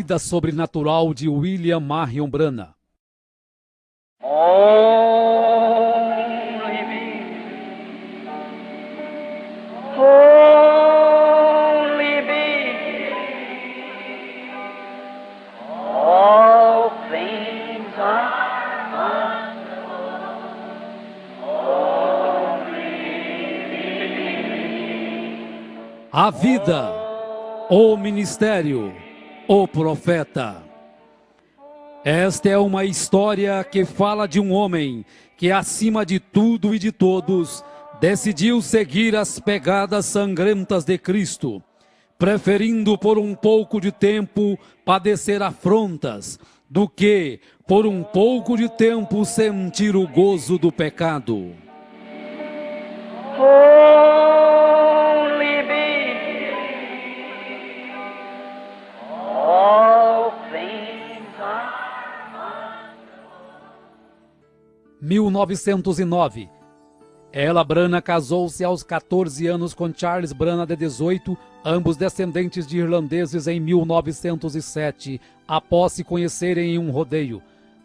vida sobrenatural de William Marion Branham. A vida, o ministério, o profeta. Esta é uma história que fala de um homem que, acima de tudo e de todos, decidiu seguir as pegadas sangrentas de Cristo, preferindo por um pouco de tempo padecer afrontas, do que, por um pouco de tempo, sentir o gozo do pecado. Holy be all things are 1909. Ella Branham casou-se aos 14 anos com Charles Branham, de 18, ambos descendentes de irlandeses, em 1907, após se conhecerem em um rodeio.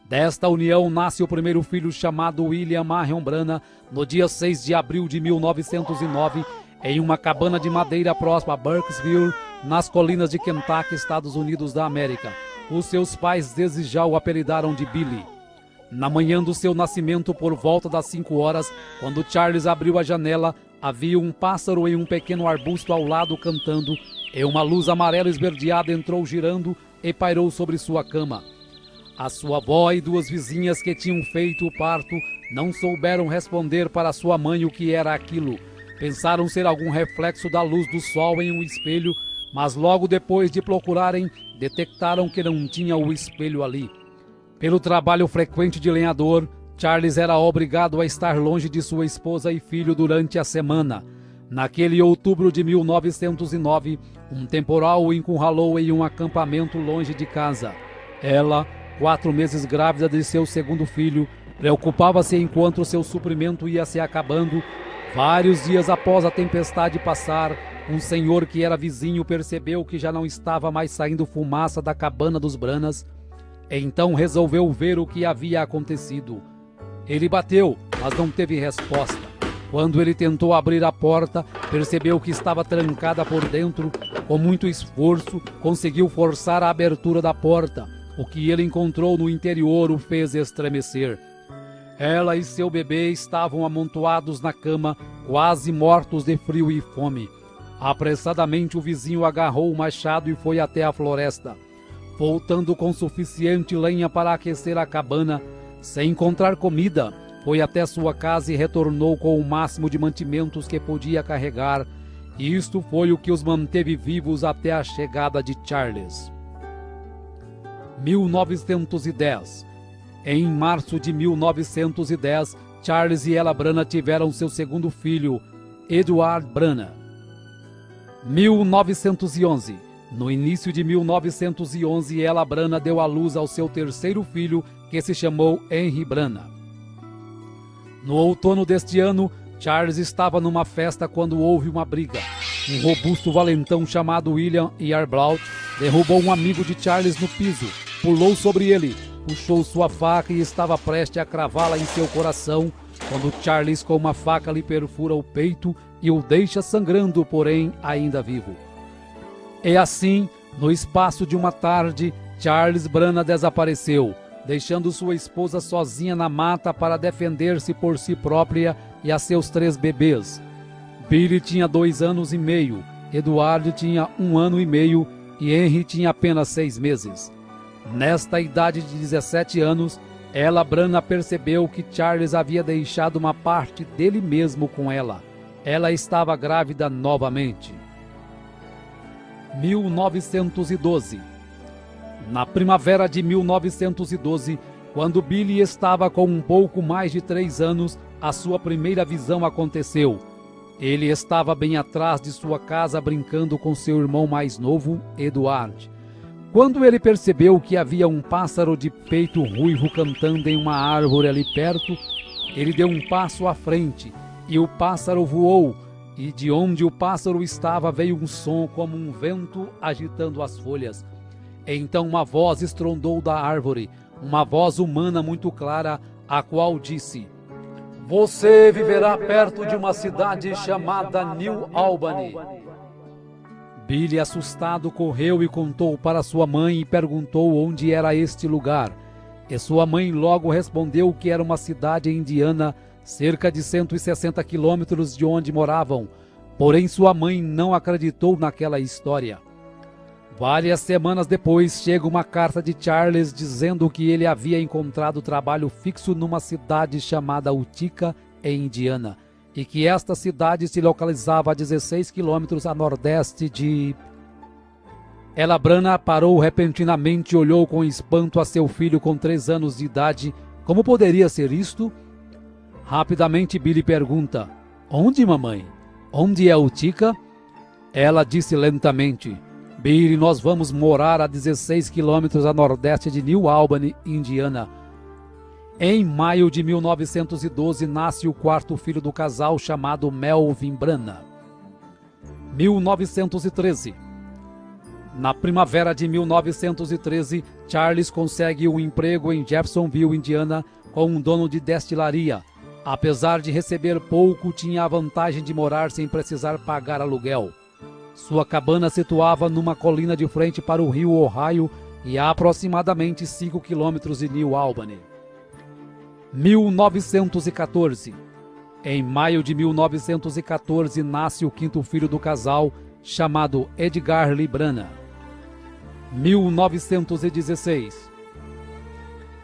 Desta união nasce o primeiro filho, chamado William Marion Branham, no dia 6 de abril de 1909, em uma cabana de madeira próxima a Burkesville, nas colinas de Kentucky, Estados Unidos da América. Os seus pais desde já o apelidaram de Billy. Na manhã do seu nascimento, por volta das 5 horas, quando Charles abriu a janela, havia um pássaro em um pequeno arbusto ao lado cantando, e uma luz amarela esverdeada entrou girando e pairou sobre sua cama. A sua avó e duas vizinhas que tinham feito o parto não souberam responder para sua mãe o que era aquilo. Pensaram ser algum reflexo da luz do sol em um espelho, mas logo depois de procurarem, detectaram que não tinha o espelho ali. Pelo trabalho frequente de lenhador, Charles era obrigado a estar longe de sua esposa e filho durante a semana. Naquele outubro de 1909, um temporal o encurralou em um acampamento longe de casa. Ela, 4 meses grávida de seu segundo filho, preocupava-se enquanto seu suprimento ia se acabando. Vários dias após a tempestade passar, um senhor que era vizinho percebeu que já não estava mais saindo fumaça da cabana dos Branhams. Então resolveu ver o que havia acontecido. Ele bateu, mas não teve resposta. Quando ele tentou abrir a porta, percebeu que estava trancada por dentro. Com muito esforço, conseguiu forçar a abertura da porta. O que ele encontrou no interior o fez estremecer. Ela e seu bebê estavam amontoados na cama, quase mortos de frio e fome. Apressadamente o vizinho agarrou o machado e foi até a floresta. Voltando com suficiente lenha para aquecer a cabana, sem encontrar comida, foi até sua casa e retornou com o máximo de mantimentos que podia carregar. E isto foi o que os manteve vivos até a chegada de Charles. 1910. Em março de 1910, Charles e Ella Branham tiveram seu segundo filho, Edward Branham. 1911. No início de 1911, Ella Branham deu à luz ao seu terceiro filho, que se chamou Henry Branham. No outono deste ano, Charles estava numa festa quando houve uma briga. Um robusto valentão chamado William Yarbrough derrubou um amigo de Charles no piso, pulou sobre ele, puxou sua faca e estava prestes a cravá-la em seu coração, quando Charles com uma faca lhe perfura o peito e o deixa sangrando, porém ainda vivo. E assim, no espaço de uma tarde, Charles Branham desapareceu, deixando sua esposa sozinha na mata para defender-se por si própria e a seus 3 bebês. Billy tinha 2 anos e meio, Edward tinha 1 ano e meio e Henry tinha apenas 6 meses. Nesta idade de 17 anos, Ella Branham percebeu que Charles havia deixado uma parte dele mesmo com ela. Ela estava grávida novamente. 1912. Na primavera de 1912, quando Billy estava com um pouco mais de 3 anos, a sua primeira visão aconteceu. Ele estava bem atrás de sua casa brincando com seu irmão mais novo, Edward. Quando ele percebeu que havia um pássaro de peito ruivo cantando em uma árvore ali perto, ele deu um passo à frente e o pássaro voou, e de onde o pássaro estava veio um som como um vento agitando as folhas. Então uma voz estrondou da árvore, uma voz humana muito clara, a qual disse: Você viverá perto de uma cidade chamada New Albany. Billy, assustado, correu e contou para sua mãe e perguntou onde era este lugar. E sua mãe logo respondeu que era uma cidade indiana, cerca de 160 quilômetros de onde moravam. Porém, sua mãe não acreditou naquela história. Várias semanas depois, chega uma carta de Charles dizendo que ele havia encontrado trabalho fixo numa cidade chamada Utica, em Indiana, e que esta cidade se localizava a 16 quilômetros a nordeste de... Ela Branagh parou repentinamente e olhou com espanto a seu filho com 3 anos de idade. Como poderia ser isto? Rapidamente Billy pergunta: Onde, mamãe? Onde é Utica? Ela disse lentamente: Billy, nós vamos morar a 16 quilômetros a nordeste de New Albany, Indiana. Em maio de 1912 nasce o 4º filho do casal, chamado Melvin Branagh. 1913. Na primavera de 1913, Charles consegue um emprego em Jeffersonville, Indiana, com um dono de destilaria. Apesar de receber pouco, tinha a vantagem de morar sem precisar pagar aluguel. Sua cabana situava numa colina de frente para o rio Ohio e a aproximadamente 5 quilômetros de New Albany. 1914. Em maio de 1914 nasce o 5º filho do casal, chamado Edgar Lee Branagh. 1916.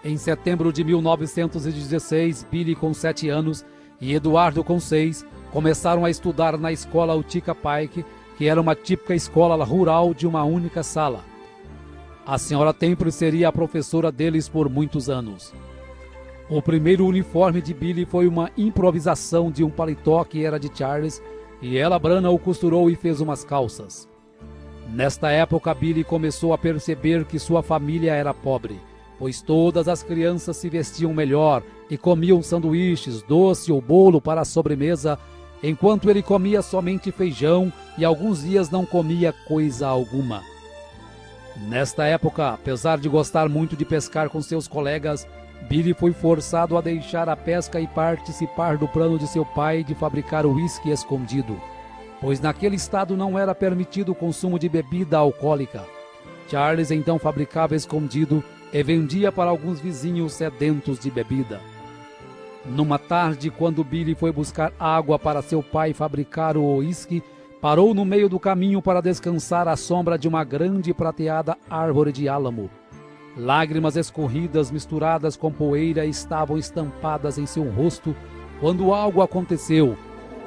Em setembro de 1916, Billy, com 7 anos, e Eduardo, com 6, começaram a estudar na escola Utica Pike, que era uma típica escola rural de uma única sala. A senhora Temple seria a professora deles por muitos anos. O primeiro uniforme de Billy foi uma improvisação de um paletó que era de Charles, e ela Branagh o costurou e fez umas calças. Nesta época, Billy começou a perceber que sua família era pobre, pois todas as crianças se vestiam melhor e comiam sanduíches, doce ou bolo para a sobremesa, enquanto ele comia somente feijão e alguns dias não comia coisa alguma. Nesta época, apesar de gostar muito de pescar com seus colegas, Billy foi forçado a deixar a pesca e participar do plano de seu pai de fabricar uísque escondido, pois naquele estado não era permitido o consumo de bebida alcoólica. Charles então fabricava escondido e vendia para alguns vizinhos sedentos de bebida. Numa tarde, quando Billy foi buscar água para seu pai fabricar o uísque, parou no meio do caminho para descansar à sombra de uma grande e prateada árvore de álamo. Lágrimas escorridas misturadas com poeira estavam estampadas em seu rosto quando algo aconteceu.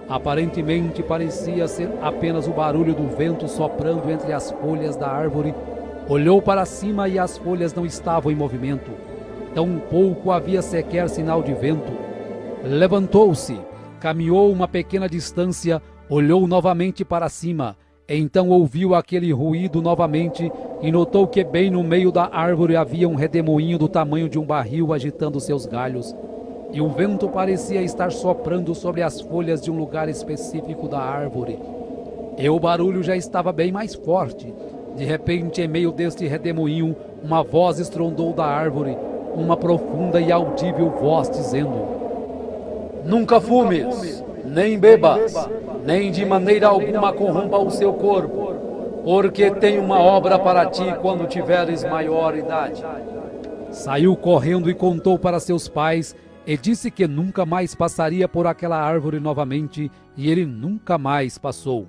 Aparentemente parecia ser apenas o barulho do vento soprando entre as folhas da árvore. Olhou para cima e as folhas não estavam em movimento. Tampouco havia sequer sinal de vento. Levantou-se, caminhou uma pequena distância, olhou novamente para cima. Então ouviu aquele ruído novamente e notou que bem no meio da árvore havia um redemoinho do tamanho de um barril agitando seus galhos, e o vento parecia estar soprando sobre as folhas de um lugar específico da árvore. E o barulho já estava bem mais forte. De repente, em meio deste redemoinho, uma voz estrondou da árvore, uma profunda e audível voz dizendo: Nunca fumes, nem bebas, nem de maneira alguma corrompa o seu corpo, porque tem uma obra para ti quando tiveres maior idade. Saiu correndo e contou para seus pais, e disse que nunca mais passaria por aquela árvore novamente, e ele nunca mais passou.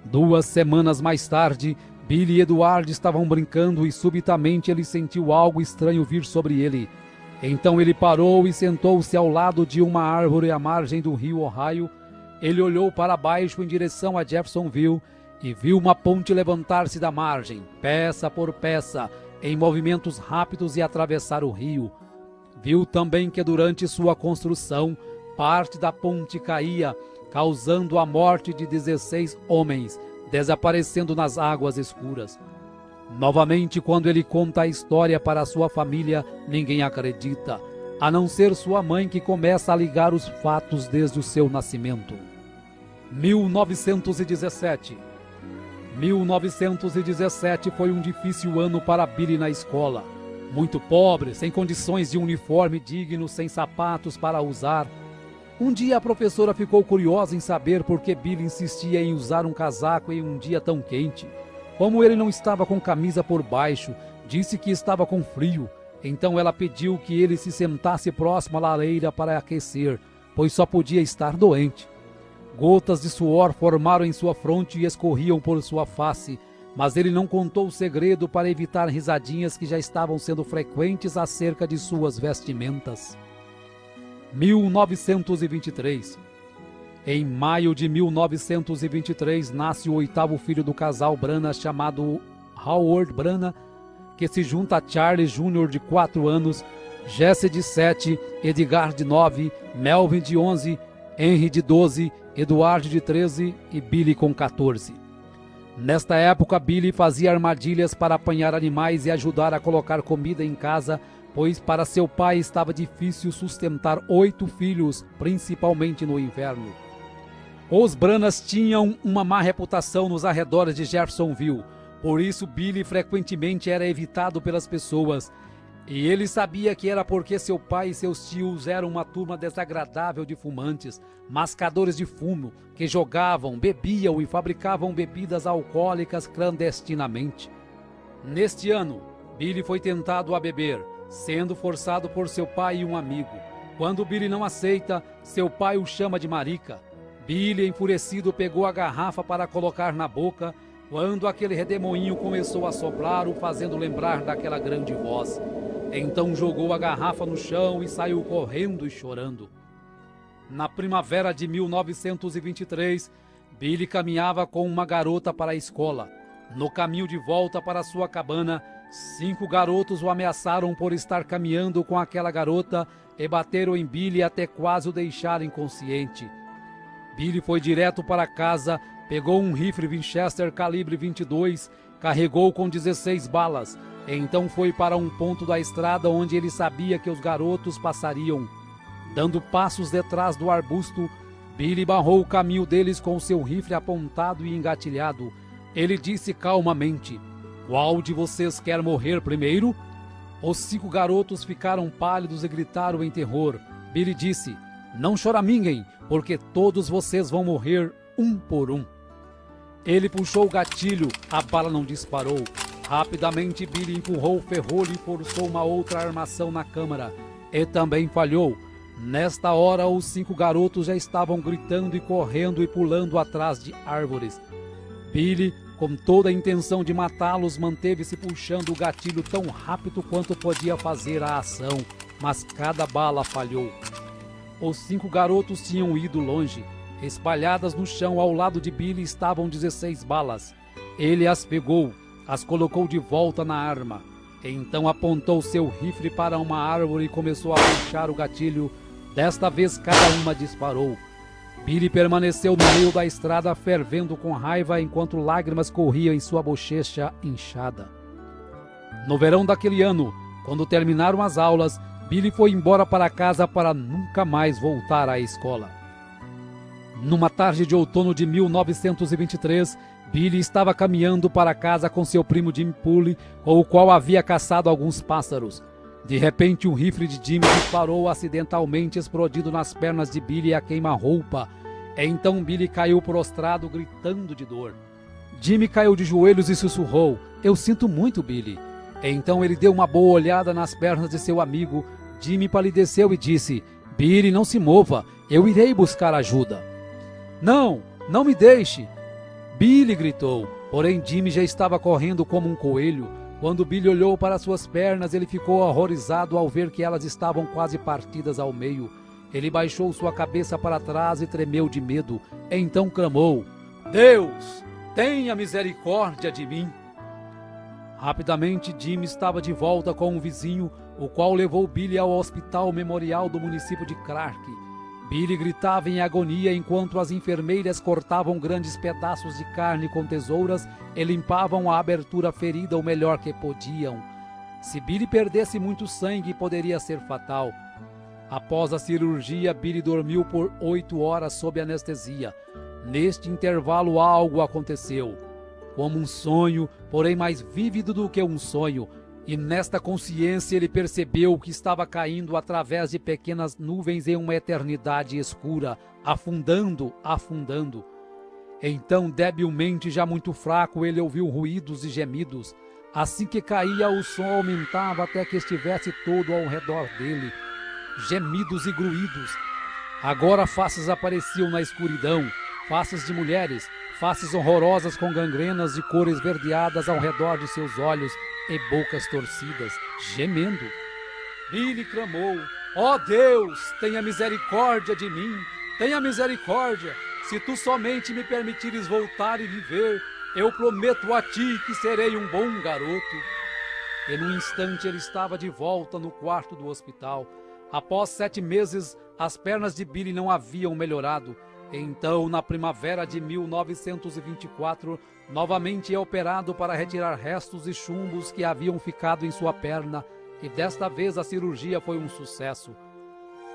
2 semanas mais tarde, Billy e Eduardo estavam brincando e subitamente ele sentiu algo estranho vir sobre ele. Então ele parou e sentou-se ao lado de uma árvore à margem do rio Ohio. Ele olhou para baixo em direção a Jeffersonville e viu uma ponte levantar-se da margem, peça por peça, em movimentos rápidos e atravessar o rio. Viu também que durante sua construção, parte da ponte caía, causando a morte de 16 homens, desaparecendo nas águas escuras. Novamente, quando ele conta a história para sua família, ninguém acredita, a não ser sua mãe, que começa a ligar os fatos desde o seu nascimento. 1917. 1917 foi um difícil ano para Billy na escola. Muito pobre, sem condições de uniforme digno, sem sapatos para usar. Um dia a professora ficou curiosa em saber por que Billy insistia em usar um casaco em um dia tão quente. Como ele não estava com camisa por baixo, disse que estava com frio. Então ela pediu que ele se sentasse próximo à lareira para aquecer, pois só podia estar doente. Gotas de suor formaram em sua fronte e escorriam por sua face, mas ele não contou o segredo para evitar risadinhas que já estavam sendo frequentes acerca de suas vestimentas. 1923. Em maio de 1923, nasce o 8º filho do casal Brana, chamado Howard Brana, que se junta a Charles Jr. de 4 anos, Jesse de 7, Edgar de 9, Melvin de 11, Henry de 12, Eduardo de 13 e Billy com 14. Nesta época, Billy fazia armadilhas para apanhar animais e ajudar a colocar comida em casa, pois para seu pai estava difícil sustentar 8 filhos, principalmente no inverno. Os Branas tinham uma má reputação nos arredores de Jeffersonville, por isso Billy frequentemente era evitado pelas pessoas. E ele sabia que era porque seu pai e seus tios eram uma turma desagradável de fumantes, mascadores de fumo, que jogavam, bebiam e fabricavam bebidas alcoólicas clandestinamente. Neste ano, Billy foi tentado a beber, sendo forçado por seu pai e um amigo. Quando Billy não aceita, seu pai o chama de marica. Billy, enfurecido, pegou a garrafa para colocar na boca, quando aquele redemoinho começou a soprar, o fazendo lembrar daquela grande voz. Então jogou a garrafa no chão e saiu correndo e chorando. Na primavera de 1923, Billy caminhava com uma garota para a escola. No caminho de volta para sua cabana, 5 garotos o ameaçaram por estar caminhando com aquela garota e bateram em Billy até quase o deixar inconsciente. Billy foi direto para casa, pegou um rifle Winchester calibre 22, carregou com 16 balas. Então foi para um ponto da estrada onde ele sabia que os garotos passariam. Dando passos detrás do arbusto, Billy barrou o caminho deles com seu rifle apontado e engatilhado. Ele disse calmamente: "Qual de vocês quer morrer primeiro?" Os 5 garotos ficaram pálidos e gritaram em terror. Billy disse: "Não choraminguem, porque todos vocês vão morrer um por um." Ele puxou o gatilho, a bala não disparou. Rapidamente, Billy empurrou o ferrolho e forçou uma outra armação na câmara. E também falhou. Nesta hora, os 5 garotos já estavam gritando e correndo e pulando atrás de árvores. Billy, com toda a intenção de matá-los, manteve-se puxando o gatilho tão rápido quanto podia fazer a ação, mas cada bala falhou. Os 5 garotos tinham ido longe. Espalhadas no chão ao lado de Billy estavam 16 balas. Ele as pegou, as colocou de volta na arma. Então apontou seu rifle para uma árvore e começou a puxar o gatilho. Desta vez cada uma disparou. Billy permaneceu no meio da estrada fervendo com raiva enquanto lágrimas corriam em sua bochecha inchada. No verão daquele ano, quando terminaram as aulas, Billy foi embora para casa para nunca mais voltar à escola. Numa tarde de outono de 1923, Billy estava caminhando para casa com seu primo Jimmy Pulley, com o qual havia caçado alguns pássaros. De repente, um rifle de Jimmy disparou acidentalmente, explodindo nas pernas de Billy a queima-roupa. Então Billy caiu prostrado, gritando de dor. Jimmy caiu de joelhos e sussurrou: "Eu sinto muito, Billy." Então ele deu uma boa olhada nas pernas de seu amigo. Jimmy palideceu e disse: "Billy, não se mova, eu irei buscar ajuda." "Não, não me deixe!" Billy gritou, porém Jimmy já estava correndo como um coelho. Quando Billy olhou para suas pernas, ele ficou horrorizado ao ver que elas estavam quase partidas ao meio. Ele baixou sua cabeça para trás e tremeu de medo. Então clamou: "Deus, tenha misericórdia de mim!" Rapidamente, Jimmy estava de volta com um vizinho, o qual levou Billy ao hospital memorial do município de Clark. Billy gritava em agonia enquanto as enfermeiras cortavam grandes pedaços de carne com tesouras e limpavam a abertura ferida o melhor que podiam. Se Billy perdesse muito sangue, poderia ser fatal. Após a cirurgia, Billy dormiu por 8 horas sob anestesia. Neste intervalo, algo aconteceu. como um sonho, porém mais vívido do que um sonho. E nesta consciência ele percebeu que estava caindo através de pequenas nuvens em uma eternidade escura, afundando, afundando. Então, debilmente, já muito fraco, ele ouviu ruídos e gemidos. Assim que caía, o som aumentava até que estivesse todo ao redor dele. Gemidos e gruídos. Agora faces apareciam na escuridão, faces de mulheres, faces horrorosas com gangrenas de cor esverdeadas ao redor de seus olhos e bocas torcidas, gemendo. Billy clamou: ó Deus, tenha misericórdia de mim, tenha misericórdia. Se tu somente me permitires voltar e viver, eu prometo a ti que serei um bom garoto. E num instante ele estava de volta no quarto do hospital. Após 7 meses, as pernas de Billy não haviam melhorado. Então, na primavera de 1924, novamente é operado para retirar restos e chumbos que haviam ficado em sua perna, e desta vez a cirurgia foi um sucesso.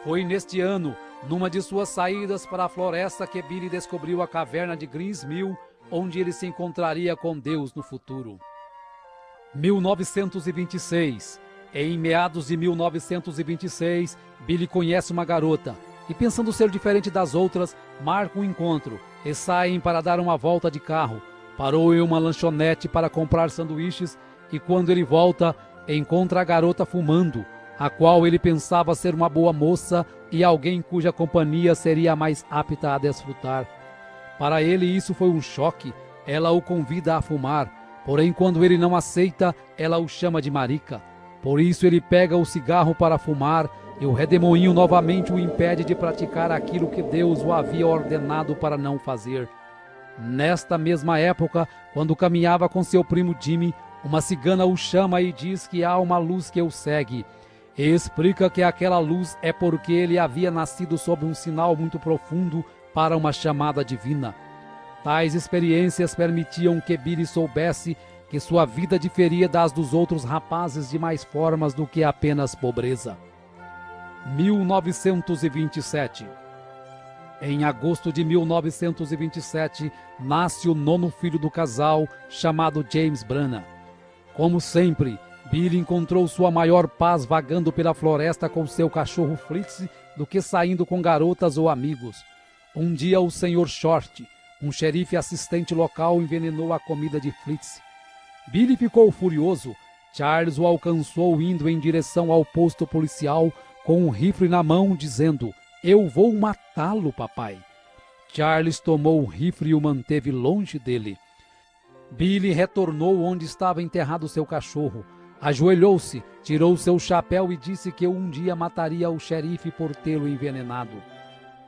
Foi neste ano, numa de suas saídas para a floresta, que Billy descobriu a caverna de Greens Mill, onde ele se encontraria com Deus no futuro. 1926. Em meados de 1926, Billy conhece uma garota e, pensando ser diferente das outras, marca um encontro e saem para dar uma volta de carro. Parou em uma lanchonete para comprar sanduíches e, quando ele volta, encontra a garota fumando, a qual ele pensava ser uma boa moça e alguém cuja companhia seria mais apta a desfrutar. Para ele isso foi um choque. Ela o convida a fumar, porém quando ele não aceita, ela o chama de marica. Por isso ele pega o cigarro para fumar e o redemoinho novamente o impede de praticar aquilo que Deus o havia ordenado para não fazer. Nesta mesma época, quando caminhava com seu primo Jimmy, uma cigana o chama e diz que há uma luz que o segue. E explica que aquela luz é porque ele havia nascido sob um sinal muito profundo para uma chamada divina. Tais experiências permitiam que Billy soubesse que sua vida diferia das dos outros rapazes de mais formas do que apenas pobreza. 1927. Em agosto de 1927, nasce o 9º filho do casal, chamado James Branagh. Como sempre, Billy encontrou sua maior paz vagando pela floresta com seu cachorro Fritz do que saindo com garotas ou amigos. Um dia o Sr. Short, um xerife assistente local, envenenou a comida de Fritz. Billy ficou furioso. Charles o alcançou indo em direção ao posto policial com um rifle na mão, dizendo: "Eu vou matá-lo, papai." Charles tomou o rifle e o manteve longe dele. Billy retornou onde estava enterrado seu cachorro. Ajoelhou-se, tirou seu chapéu e disse que um dia mataria o xerife por tê-lo envenenado.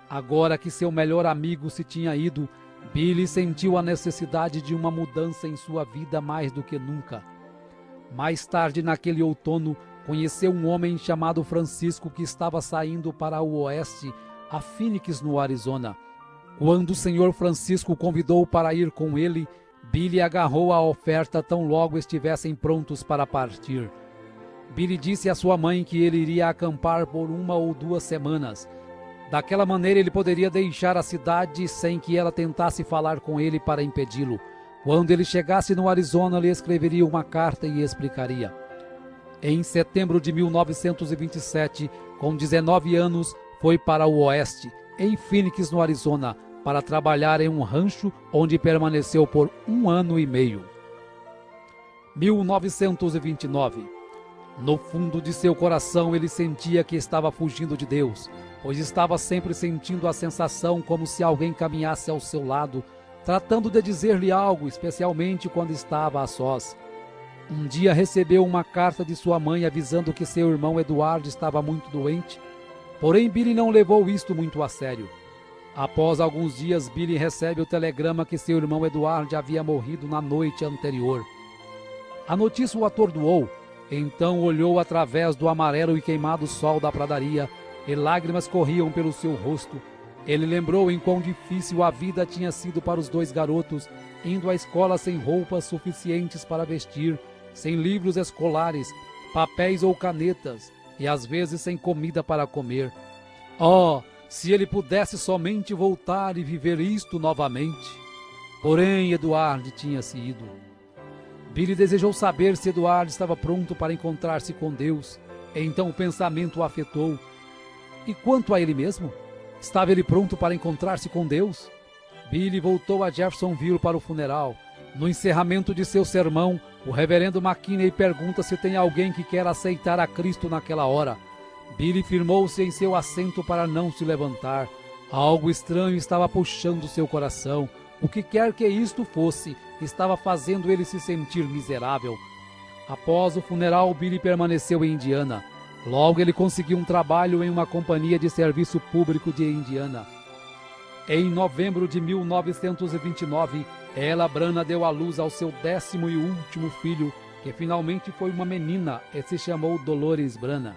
Agora que seu melhor amigo se tinha ido, Billy sentiu a necessidade de uma mudança em sua vida mais do que nunca. Mais tarde, naquele outono, conheceu um homem chamado Francisco que estava saindo para o oeste, a Phoenix, no Arizona. Quando o Sr. Francisco o convidou para ir com ele, Billy agarrou a oferta tão logo estivessem prontos para partir. Billy disse à sua mãe que ele iria acampar por 1 ou 2 semanas. Daquela maneira ele poderia deixar a cidade sem que ela tentasse falar com ele para impedi-lo. Quando ele chegasse no Arizona, lhe escreveria uma carta e explicaria. Em setembro de 1927, com 19 anos, foi para o oeste, em Phoenix, no Arizona, para trabalhar em um rancho onde permaneceu por 1 ano e meio. 1929. No fundo de seu coração ele sentia que estava fugindo de Deus, pois estava sempre sentindo a sensação como se alguém caminhasse ao seu lado, tratando de dizer-lhe algo, especialmente quando estava a sós. Um dia recebeu uma carta de sua mãe avisando que seu irmão Eduardo estava muito doente, porém Billy não levou isto muito a sério. Após alguns dias, Billy recebe o telegrama que seu irmão Eduardo havia morrido na noite anterior. A notícia o atordoou. Então olhou através do amarelo e queimado sol da pradaria, e lágrimas corriam pelo seu rosto. Ele lembrou em quão difícil a vida tinha sido para os 2 garotos, indo à escola sem roupas suficientes para vestir, sem livros escolares, papéis ou canetas, e às vezes sem comida para comer. Oh, se ele pudesse somente voltar e viver isto novamente! Porém, Eduardo tinha-se ido. Billy desejou saber se Eduardo estava pronto para encontrar-se com Deus. Então o pensamento o afetou. E quanto a ele mesmo? Estava ele pronto para encontrar-se com Deus? Billy voltou a Jeffersonville para o funeral. No encerramento de seu sermão, o reverendo McKinney pergunta se tem alguém que quer aceitar a Cristo naquela hora. Billy firmou-se em seu assento para não se levantar. Algo estranho estava puxando seu coração. O que quer que isto fosse, estava fazendo ele se sentir miserável. Após o funeral, Billy permaneceu em Indiana. Logo ele conseguiu um trabalho em uma companhia de serviço público de Indiana. Em novembro de 1929, Ella Branham deu à luz ao seu 10º e último filho, que finalmente foi uma menina e se chamou Dolores Branham.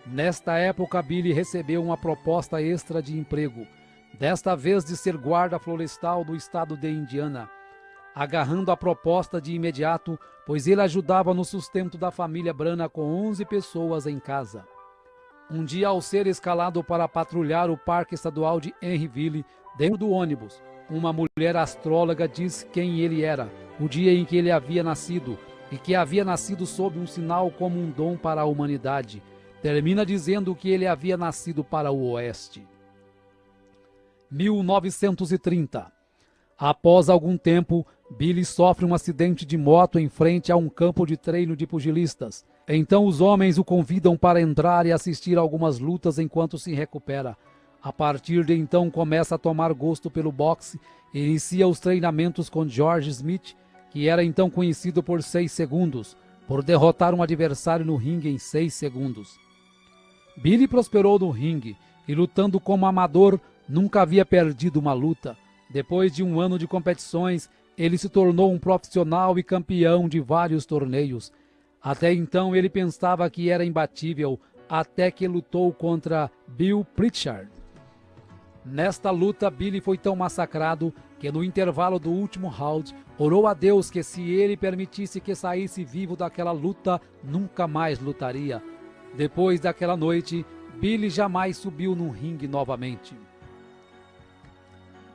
Nesta época, Billy recebeu uma proposta extra de emprego, desta vez de ser guarda florestal do estado de Indiana. Agarrando a proposta de imediato, pois ele ajudava no sustento da família Branham com 11 pessoas em casa. Um dia, ao ser escalado para patrulhar o Parque Estadual de Henryville, dentro do ônibus, uma mulher astróloga diz quem ele era, o dia em que ele havia nascido, e que havia nascido sob um sinal como um dom para a humanidade. Termina dizendo que ele havia nascido para o Oeste. 1930. Após algum tempo, Billy sofre um acidente de moto em frente a um campo de treino de pugilistas. Então os homens o convidam para entrar e assistir a algumas lutas enquanto se recupera. A partir de então começa a tomar gosto pelo boxe e inicia os treinamentos com George Smith, que era então conhecido por 6 segundos, por derrotar um adversário no ringue em 6 segundos. Billy prosperou no ringue e, lutando como amador, nunca havia perdido uma luta. Depois de um ano de competições, ele se tornou um profissional e campeão de vários torneios. Até então ele pensava que era imbatível, até que lutou contra Bill Pritchard. Nesta luta, Billy foi tão massacrado que no intervalo do último round, orou a Deus que se ele permitisse que saísse vivo daquela luta, nunca mais lutaria. Depois daquela noite, Billy jamais subiu num ringue novamente.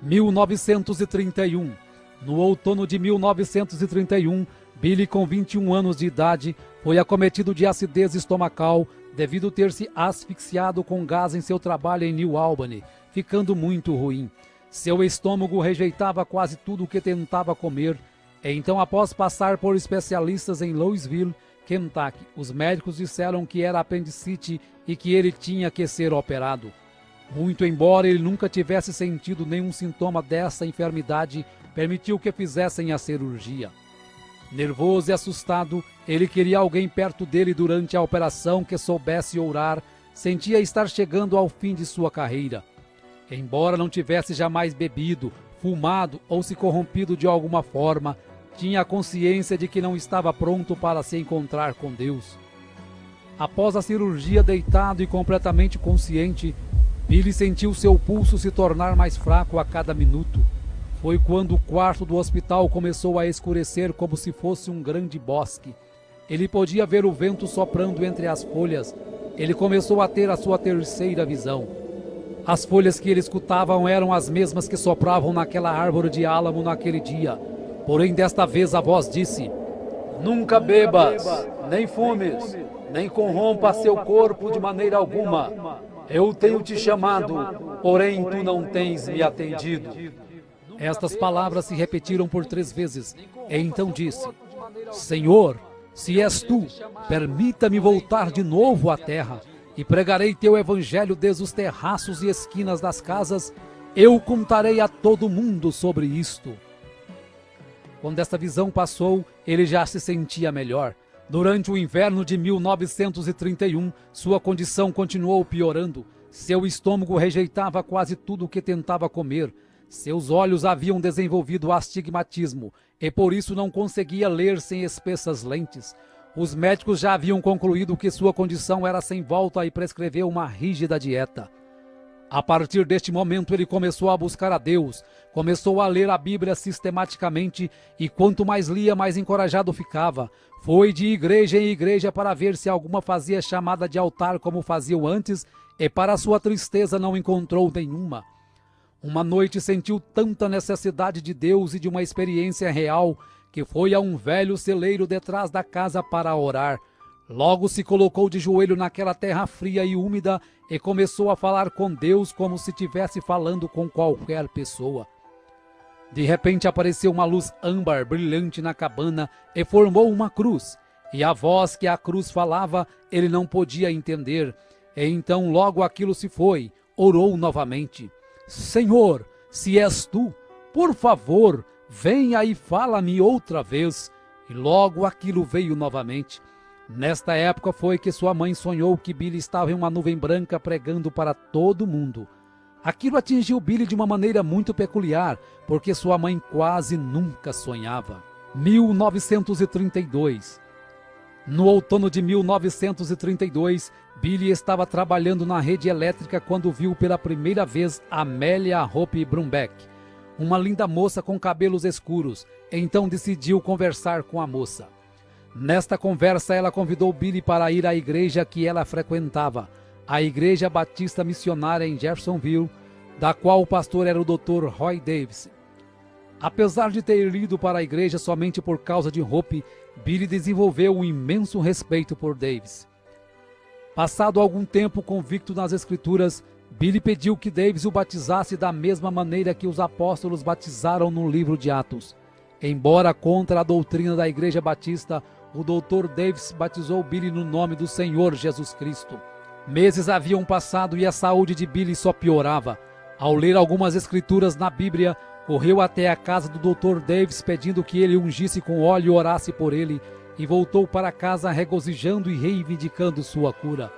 1931. No outono de 1931, Billy, com 21 anos de idade, foi acometido de acidez estomacal devido ter se asfixiado com gás em seu trabalho em New Albany, ficando muito ruim. Seu estômago rejeitava quase tudo o que tentava comer. Então, após passar por especialistas em Louisville, Kentucky, os médicos disseram que era apendicite e que ele tinha que ser operado. Muito embora ele nunca tivesse sentido nenhum sintoma dessa enfermidade, permitiu que fizessem a cirurgia. Nervoso e assustado, ele queria alguém perto dele durante a operação que soubesse orar, sentia estar chegando ao fim de sua carreira. Embora não tivesse jamais bebido, fumado ou se corrompido de alguma forma, tinha a consciência de que não estava pronto para se encontrar com Deus. Após a cirurgia, deitado e completamente consciente, Billy sentiu seu pulso se tornar mais fraco a cada minuto. Foi quando o quarto do hospital começou a escurecer como se fosse um grande bosque. Ele podia ver o vento soprando entre as folhas. Ele começou a ter a sua terceira visão. As folhas que ele escutava eram as mesmas que sopravam naquela árvore de álamo naquele dia. Porém, desta vez a voz disse: "Nunca bebas, nem fumes, nem corrompa seu corpo de maneira alguma. Eu tenho te chamado, porém tu não tens me atendido." Estas palavras se repetiram por 3 vezes. E então disse: "Senhor, se és tu, permita-me voltar de novo à terra, e pregarei teu evangelho desde os terraços e esquinas das casas. Eu contarei a todo mundo sobre isto." Quando esta visão passou, ele já se sentia melhor. Durante o inverno de 1931, sua condição continuou piorando. Seu estômago rejeitava quase tudo o que tentava comer. Seus olhos haviam desenvolvido astigmatismo e por isso não conseguia ler sem espessas lentes. Os médicos já haviam concluído que sua condição era sem volta e prescreveu uma rígida dieta. A partir deste momento ele começou a buscar a Deus, começou a ler a Bíblia sistematicamente e quanto mais lia, mais encorajado ficava. Foi de igreja em igreja para ver se alguma fazia chamada de altar como faziam antes e para sua tristeza não encontrou nenhuma. Uma noite sentiu tanta necessidade de Deus e de uma experiência real que foi a um velho celeiro detrás da casa para orar. Logo se colocou de joelho naquela terra fria e úmida e começou a falar com Deus como se estivesse falando com qualquer pessoa. De repente apareceu uma luz âmbar brilhante na cabana e formou uma cruz. E a voz que a cruz falava ele não podia entender. E então logo aquilo se foi. Orou novamente. Senhor, se és tu, por favor, venha e fala-me outra vez. E logo aquilo veio novamente. Nesta época foi que sua mãe sonhou que Billy estava em uma nuvem branca pregando para todo mundo. Aquilo atingiu Billy de uma maneira muito peculiar, porque sua mãe quase nunca sonhava. 1932. No outono de 1932, Billy estava trabalhando na rede elétrica quando viu pela primeira vez Amélia Hope Brumbeck, uma linda moça com cabelos escuros. Então decidiu conversar com a moça. Nesta conversa, ela convidou Billy para ir à igreja que ela frequentava, a Igreja Batista Missionária em Jeffersonville, da qual o pastor era o Dr. Roy Davis. Apesar de ter ido para a igreja somente por causa de Hope, Billy desenvolveu um imenso respeito por Davis. Passado algum tempo convicto nas Escrituras, Billy pediu que Davis o batizasse da mesma maneira que os apóstolos batizaram no livro de Atos. Embora contra a doutrina da Igreja Batista, o Dr. Davis batizou Billy no nome do Senhor Jesus Cristo. Meses haviam passado e a saúde de Billy só piorava. Ao ler algumas escrituras na Bíblia, correu até a casa do Dr. Davis pedindo que ele ungisse com óleo e orasse por ele, e voltou para casa regozijando e reivindicando sua cura.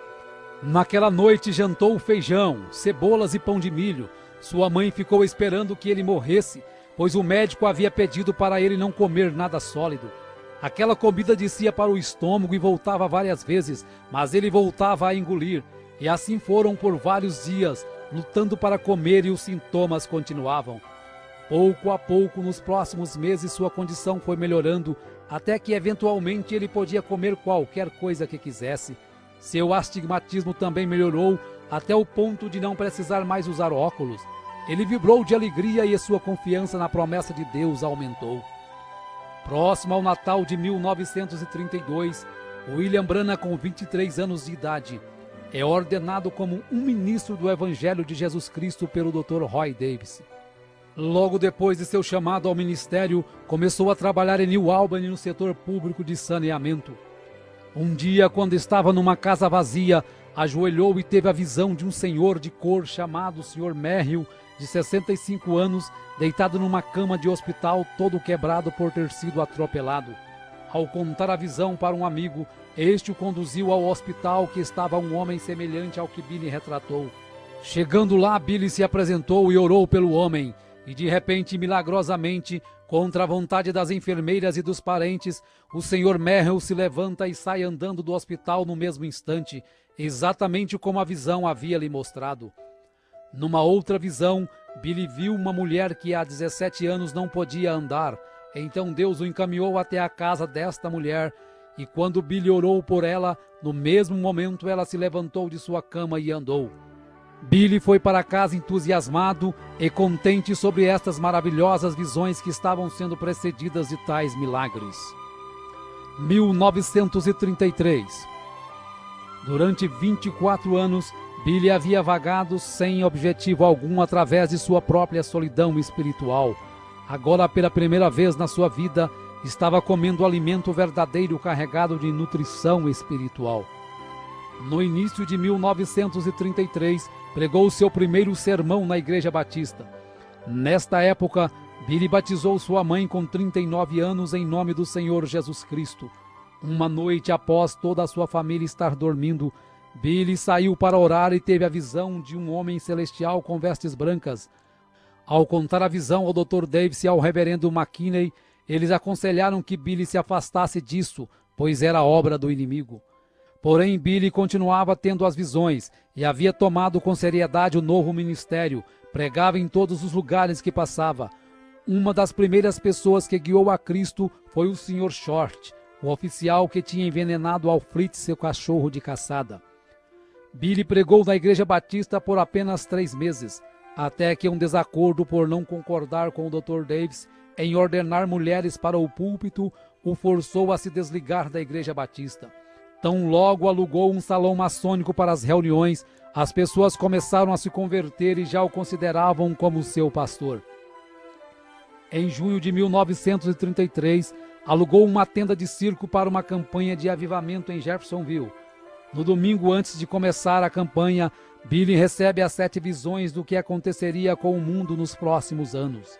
Naquela noite jantou feijão, cebolas e pão de milho. Sua mãe ficou esperando que ele morresse, pois o médico havia pedido para ele não comer nada sólido. Aquela comida descia para o estômago e voltava várias vezes, mas ele voltava a engolir. E assim foram por vários dias, lutando para comer, e os sintomas continuavam. Pouco a pouco, nos próximos meses, sua condição foi melhorando, até que eventualmente ele podia comer qualquer coisa que quisesse. Seu astigmatismo também melhorou, até o ponto de não precisar mais usar óculos. Ele vibrou de alegria e sua confiança na promessa de Deus aumentou. Próximo ao Natal de 1932, William Branham, com 23 anos de idade, é ordenado como um ministro do Evangelho de Jesus Cristo pelo Dr. Roy Davis. Logo depois de seu chamado ao ministério, começou a trabalhar em New Albany no setor público de saneamento. Um dia, quando estava numa casa vazia, ajoelhou e teve a visão de um senhor de cor chamado Sr. Merrill, de 65 anos, deitado numa cama de hospital, todo quebrado por ter sido atropelado. Ao contar a visão para um amigo, este o conduziu ao hospital, que estava um homem semelhante ao que Billy retratou. Chegando lá, Billy se apresentou e orou pelo homem, e de repente, milagrosamente, contra a vontade das enfermeiras e dos parentes, o Sr. Merrill se levanta e sai andando do hospital no mesmo instante, exatamente como a visão havia lhe mostrado. Numa outra visão, Billy viu uma mulher que há 17 anos não podia andar. Então Deus o encaminhou até a casa desta mulher, e quando Billy orou por ela, no mesmo momento ela se levantou de sua cama e andou. Billy foi para casa entusiasmado e contente sobre estas maravilhosas visões que estavam sendo precedidas de tais milagres. 1933. Durante 24 anos, Billy havia vagado sem objetivo algum através de sua própria solidão espiritual. Agora, pela primeira vez na sua vida, estava comendo alimento verdadeiro carregado de nutrição espiritual. No início de 1933, pregou seu primeiro sermão na Igreja Batista. Nesta época, Billy batizou sua mãe com 39 anos em nome do Senhor Jesus Cristo. Uma noite após toda a sua família estar dormindo, Billy saiu para orar e teve a visão de um homem celestial com vestes brancas. Ao contar a visão ao Dr. Davis e ao reverendo McKinney, eles aconselharam que Billy se afastasse disso, pois era obra do inimigo. Porém, Billy continuava tendo as visões e havia tomado com seriedade o novo ministério, pregava em todos os lugares que passava. Uma das primeiras pessoas que guiou a Cristo foi o Sr. Short, o oficial que tinha envenenado ao Fritz, seu cachorro de caçada. Billy pregou na Igreja Batista por apenas 3 meses. até que um desacordo por não concordar com o Dr. Davis em ordenar mulheres para o púlpito o forçou a se desligar da Igreja Batista. Tão logo alugou um salão maçônico para as reuniões, as pessoas começaram a se converter e já o consideravam como seu pastor. Em junho de 1933, alugou uma tenda de circo para uma campanha de avivamento em Jeffersonville. No domingo antes de começar a campanha, Billy recebe as 7 visões do que aconteceria com o mundo nos próximos anos.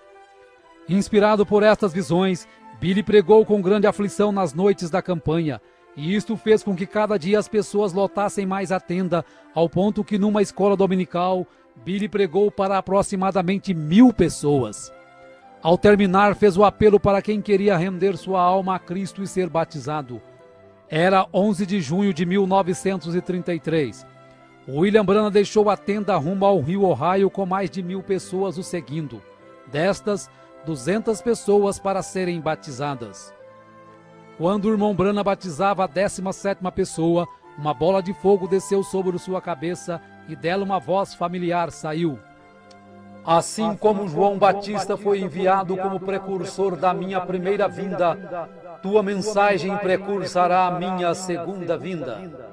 Inspirado por estas visões, Billy pregou com grande aflição nas noites da campanha, e isto fez com que cada dia as pessoas lotassem mais a tenda, ao ponto que numa escola dominical, Billy pregou para aproximadamente 1000 pessoas. Ao terminar, fez o apelo para quem queria render sua alma a Cristo e ser batizado. Era 11 de junho de 1933. William Branham deixou a tenda rumo ao rio Ohio com mais de 1000 pessoas o seguindo. Destas, 200 pessoas para serem batizadas. Quando o irmão Branham batizava a 17ª pessoa, uma bola de fogo desceu sobre sua cabeça e dela uma voz familiar saiu. Assim como João Batista foi enviado como precursor da minha primeira vinda, tua mensagem precursará a minha segunda vinda.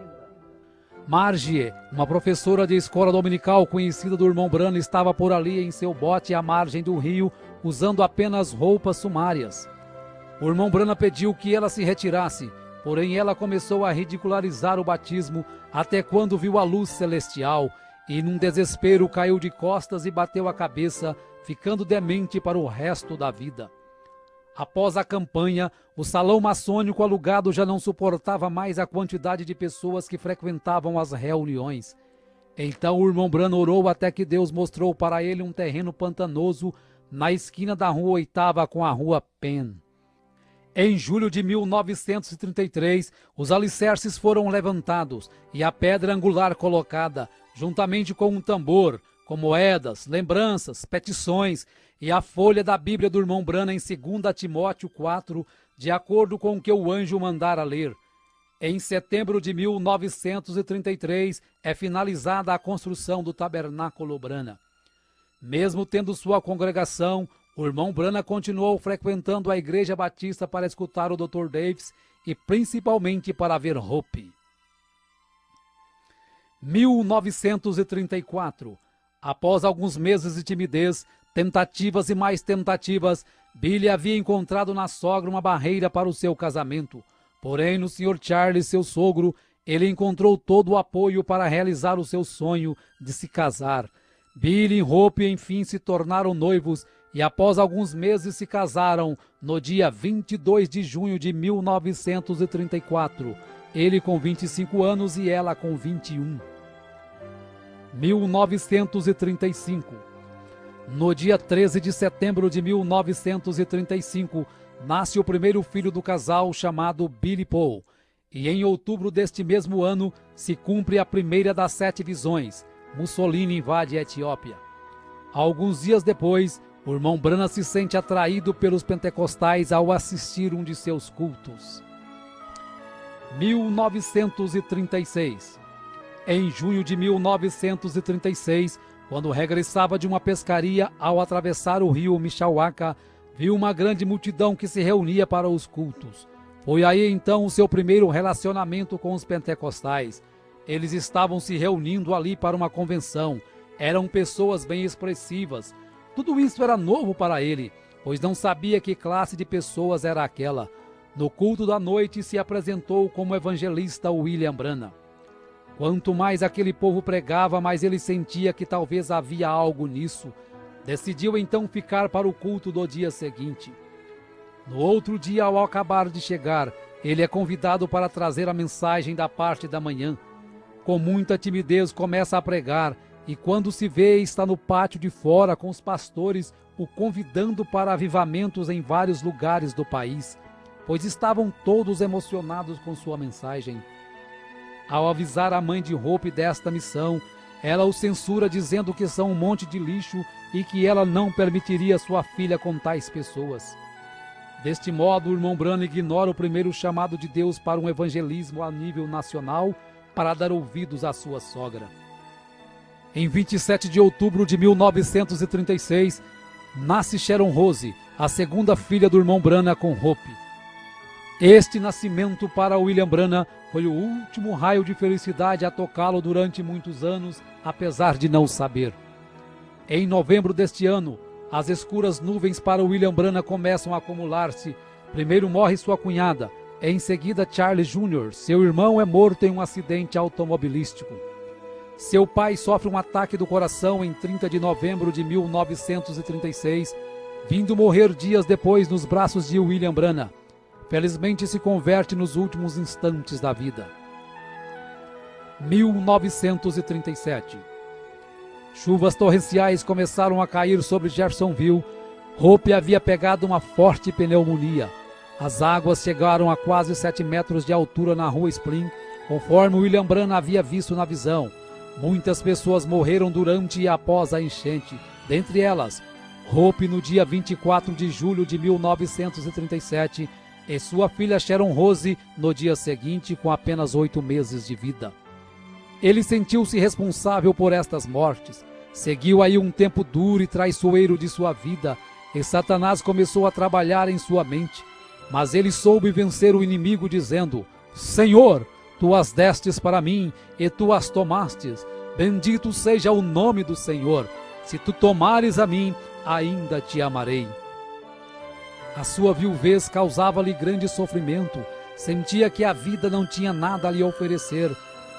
Margie, uma professora de escola dominical conhecida do irmão Branham, estava por ali em seu bote à margem do rio, usando apenas roupas sumárias. O irmão Branham pediu que ela se retirasse, porém ela começou a ridicularizar o batismo até quando viu a luz celestial e, num desespero, caiu de costas e bateu a cabeça, ficando demente para o resto da vida. Após a campanha, o salão maçônico alugado já não suportava mais a quantidade de pessoas que frequentavam as reuniões. Então o irmão Branham orou até que Deus mostrou para ele um terreno pantanoso na esquina da rua 8ª com a rua Penn. Em julho de 1933, os alicerces foram levantados e a pedra angular colocada, juntamente com um tambor, com moedas, lembranças, petições e a folha da Bíblia do irmão Branham em 2 Timóteo 4, de acordo com o que o anjo mandara ler. Em setembro de 1933, é finalizada a construção do tabernáculo Branham. Mesmo tendo sua congregação, o irmão Branham continuou frequentando a Igreja Batista para escutar o Dr. Davis e principalmente para ver Hope. 1934. Após alguns meses de timidez, tentativas e mais tentativas, Billy havia encontrado na sogra uma barreira para o seu casamento. Porém, no Sr. Charles, seu sogro, ele encontrou todo o apoio para realizar o seu sonho de se casar. Billy e Hope, enfim, se tornaram noivos e após alguns meses se casaram no dia 22 de junho de 1934, ele com 25 anos e ela com 21. 1935. No dia 13 de setembro de 1935, nasce o primeiro filho do casal, chamado Billy Paul, e em outubro deste mesmo ano se cumpre a primeira das 7 visões. Mussolini invade a Etiópia. Alguns dias depois, o irmão Branham se sente atraído pelos pentecostais ao assistir um de seus cultos. 1936. Em junho de 1936, quando regressava de uma pescaria, ao atravessar o rio Mishawaka, viu uma grande multidão que se reunia para os cultos. Foi aí então o seu primeiro relacionamento com os pentecostais. Eles estavam se reunindo ali para uma convenção. Eram pessoas bem expressivas. Tudo isso era novo para ele, pois não sabia que classe de pessoas era aquela. No culto da noite se apresentou como evangelista William Branham. Quanto mais aquele povo pregava, mais ele sentia que talvez havia algo nisso. Decidiu então ficar para o culto do dia seguinte. No outro dia, ao acabar de chegar, ele é convidado para trazer a mensagem da parte da manhã. Com muita timidez começa a pregar, e quando se vê está no pátio de fora com os pastores o convidando para avivamentos em vários lugares do país, pois estavam todos emocionados com sua mensagem. Ao avisar a mãe de Hope desta missão, ela o censura dizendo que são um monte de lixo e que ela não permitiria sua filha com tais pessoas. Deste modo, o irmão Branham ignora o primeiro chamado de Deus para um evangelismo a nível nacional para dar ouvidos à sua sogra. Em 27 de outubro de 1936, nasce Sharon Rose, a segunda filha do irmão Branham com Hope. Este nascimento para William Branham foi o último raio de felicidade a tocá-lo durante muitos anos, apesar de não saber. Em novembro deste ano, as escuras nuvens para William Branham começam a acumular-se. Primeiro morre sua cunhada, em seguida Charles Jr., seu irmão é morto em um acidente automobilístico. Seu pai sofre um ataque do coração em 30 de novembro de 1936, vindo morrer dias depois nos braços de William Branham. Felizmente se converte nos últimos instantes da vida. 1937. Chuvas torrenciais começaram a cair sobre Jeffersonville. Hope havia pegado uma forte pneumonia. As águas chegaram a quase 7 metros de altura na rua Spring, conforme William Branham havia visto na visão. Muitas pessoas morreram durante e após a enchente, dentre elas, Hope no dia 24 de julho de 1937 e sua filha Sharon Rose no dia seguinte com apenas 8 meses de vida. Ele sentiu-se responsável por estas mortes. Seguiu aí um tempo duro e traiçoeiro de sua vida, e Satanás começou a trabalhar em sua mente. Mas ele soube vencer o inimigo dizendo: Senhor, tu as destes para mim, e tu as tomastes. Bendito seja o nome do Senhor. Se tu tomares a mim, ainda te amarei. A sua viuvez causava-lhe grande sofrimento. Sentia que a vida não tinha nada a lhe oferecer.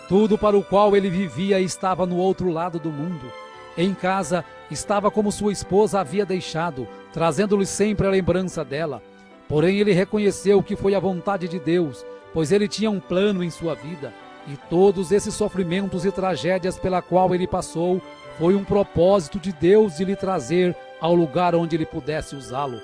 Tudo para o qual ele vivia estava no outro lado do mundo. Em casa, estava como sua esposa havia deixado, trazendo-lhe sempre a lembrança dela. Porém, ele reconheceu que foi a vontade de Deus, pois ele tinha um plano em sua vida, e todos esses sofrimentos e tragédias pela qual ele passou, foi um propósito de Deus de lhe trazer ao lugar onde ele pudesse usá-lo.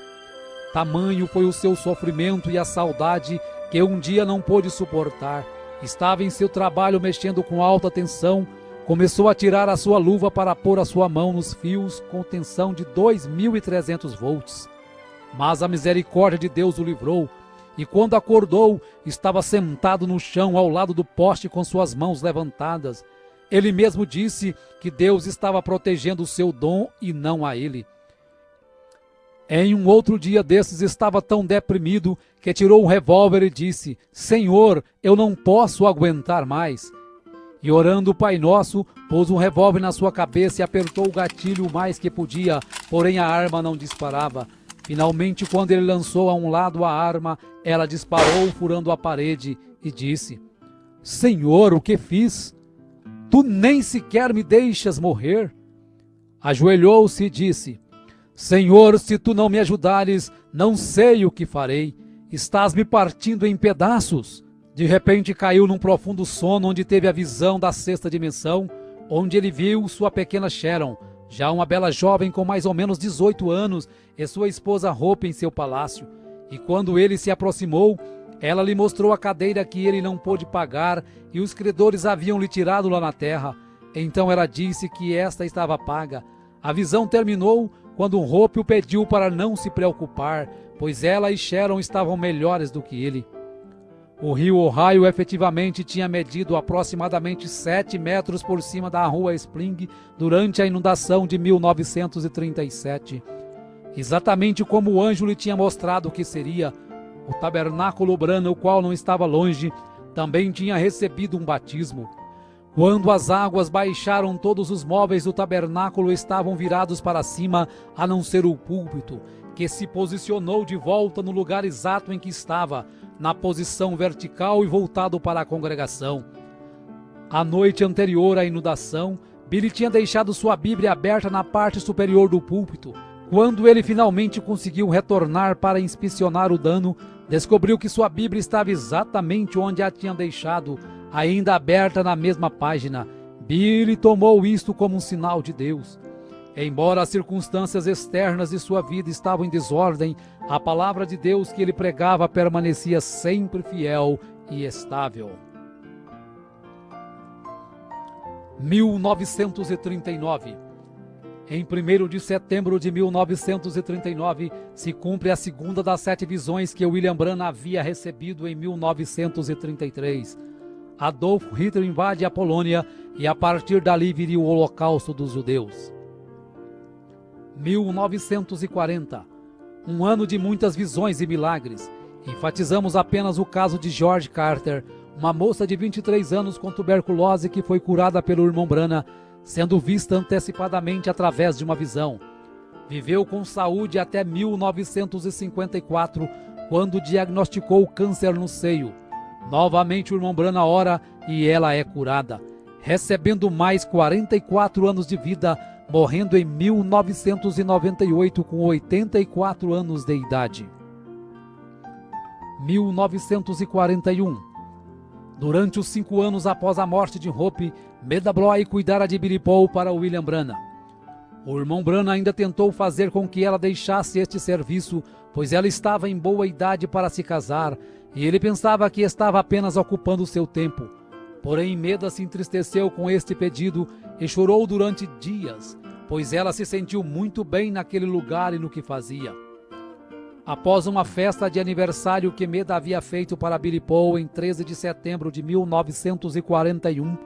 Tamanho foi o seu sofrimento e a saudade que um dia não pôde suportar. Estava em seu trabalho mexendo com alta tensão, começou a tirar a sua luva para pôr a sua mão nos fios com tensão de 2.300 volts. Mas a misericórdia de Deus o livrou, e quando acordou, estava sentado no chão ao lado do poste com suas mãos levantadas. Ele mesmo disse que Deus estava protegendo o seu dom e não a ele. Em um outro dia desses estava tão deprimido que tirou um revólver e disse: Senhor, eu não posso aguentar mais. E orando o Pai Nosso, pôs um revólver na sua cabeça e apertou o gatilho o mais que podia, porém a arma não disparava. Finalmente, quando ele lançou a um lado a arma, ela disparou furando a parede e disse: Senhor, o que fiz? Tu nem sequer me deixas morrer? Ajoelhou-se e disse: Senhor, se tu não me ajudares, não sei o que farei. Estás me partindo em pedaços. De repente caiu num profundo sono onde teve a visão da sexta dimensão, onde ele viu sua pequena Sharon, já uma bela jovem com mais ou menos 18 anos, e sua esposa Hope em seu palácio. E quando ele se aproximou, ela lhe mostrou a cadeira que ele não pôde pagar e os credores haviam lhe tirado lá na terra. Então ela disse que esta estava paga. A visão terminou quando Hope o pediu para não se preocupar, pois ela e Sharon estavam melhores do que ele. O rio Ohio efetivamente tinha medido aproximadamente 7 metros por cima da rua Spring durante a inundação de 1937. Exatamente como o anjo lhe tinha mostrado que seria, o tabernáculo Branham, o qual não estava longe, também tinha recebido um batismo. Quando as águas baixaram, todos os móveis do tabernáculo estavam virados para cima, a não ser o púlpito, que se posicionou de volta no lugar exato em que estava, na posição vertical e voltado para a congregação. A noite anterior à inundação, Billy tinha deixado sua Bíblia aberta na parte superior do púlpito. Quando ele finalmente conseguiu retornar para inspecionar o dano, descobriu que sua Bíblia estava exatamente onde a tinha deixado, ainda aberta na mesma página. Billy tomou isto como um sinal de Deus. Embora as circunstâncias externas de sua vida estavam em desordem, a palavra de Deus que ele pregava permanecia sempre fiel e estável. 1939. Em 1º de setembro de 1939, se cumpre a segunda das 7 visões que William Branham havia recebido em 1933. Adolf Hitler invade a Polônia e a partir dali viria o Holocausto dos judeus. 1940, um ano de muitas visões e milagres. Enfatizamos apenas o caso de George Carter, uma moça de 23 anos com tuberculose que foi curada pelo irmão Branham, sendo vista antecipadamente através de uma visão. Viveu com saúde até 1954, quando diagnosticou câncer no seio. Novamente o irmão Branham ora e ela é curada, recebendo mais 44 anos de vida, morrendo em 1998 com 84 anos de idade. 1941. Durante os 5 anos após a morte de Hope, Meda Bloy cuidara de Billy Paul para William Branham. O irmão Branham ainda tentou fazer com que ela deixasse este serviço, pois ela estava em boa idade para se casar, e ele pensava que estava apenas ocupando seu tempo. Porém, Meda se entristeceu com este pedido e chorou durante dias, pois ela se sentiu muito bem naquele lugar e no que fazia. Após uma festa de aniversário que Meda havia feito para Billy Paul em 13 de setembro de 1941,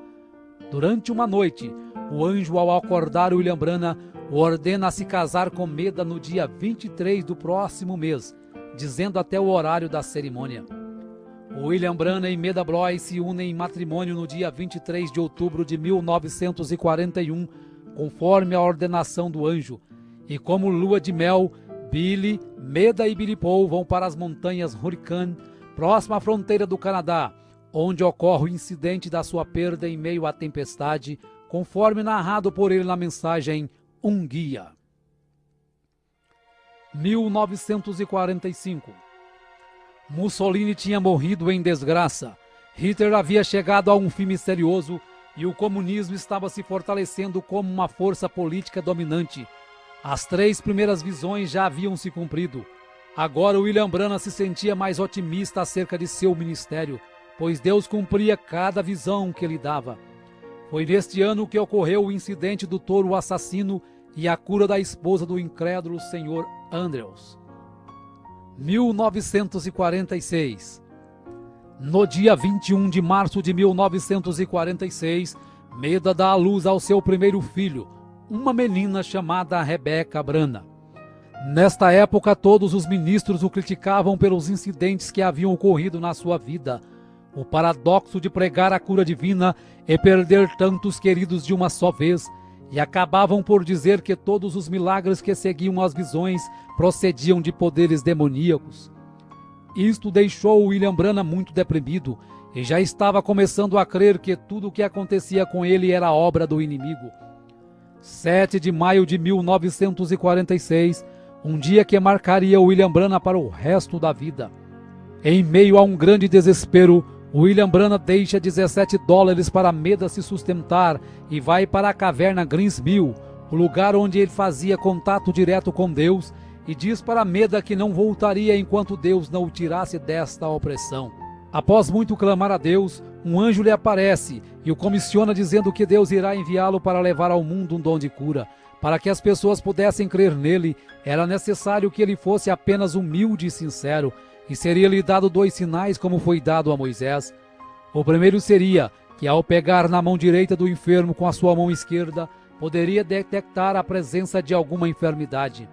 durante uma noite, o anjo, ao acordar William Branham, o ordena a se casar com Meda no dia 23 do próximo mês, dizendo até o horário da cerimônia. William Branham e Meda Bloy se unem em matrimônio no dia 23 de outubro de 1941, conforme a ordenação do anjo, e como lua de mel, Billy, Meda e Billy Paul vão para as montanhas Hurricane, próxima à fronteira do Canadá, onde ocorre o incidente da sua perda em meio à tempestade, conforme narrado por ele na mensagem Um Guia. 1945. Mussolini tinha morrido em desgraça, Hitler havia chegado a um fim misterioso e o comunismo estava se fortalecendo como uma força política dominante. As 3 primeiras visões já haviam se cumprido. Agora William Branham se sentia mais otimista acerca de seu ministério, pois Deus cumpria cada visão que lhe dava. Foi neste ano que ocorreu o incidente do touro assassino e a cura da esposa do incrédulo Sr. Andrews. 1946. No dia 21 de março de 1946, Meda dá à luz ao seu primeiro filho, uma menina chamada Rebecca Branham. Nesta época, todos os ministros o criticavam pelos incidentes que haviam ocorrido na sua vida. O paradoxo de pregar a cura divina e perder tantos queridos de uma só vez, e acabavam por dizer que todos os milagres que seguiam as visões procediam de poderes demoníacos. Isto deixou William Branham muito deprimido e já estava começando a crer que tudo o que acontecia com ele era obra do inimigo. 7 de maio de 1946, um dia que marcaria William Branham para o resto da vida. Em meio a um grande desespero, William Branham deixa $17 para Meda se sustentar e vai para a caverna Greens Mill, o lugar onde ele fazia contato direto com Deus, e diz para Meda que não voltaria enquanto Deus não o tirasse desta opressão. Após muito clamar a Deus, um anjo lhe aparece e o comissiona dizendo que Deus irá enviá-lo para levar ao mundo um dom de cura. Para que as pessoas pudessem crer nele, era necessário que ele fosse apenas humilde e sincero, e seria-lhe dado 2 sinais como foi dado a Moisés. O primeiro seria que, ao pegar na mão direita do enfermo com a sua mão esquerda, poderia detectar a presença de alguma enfermidade.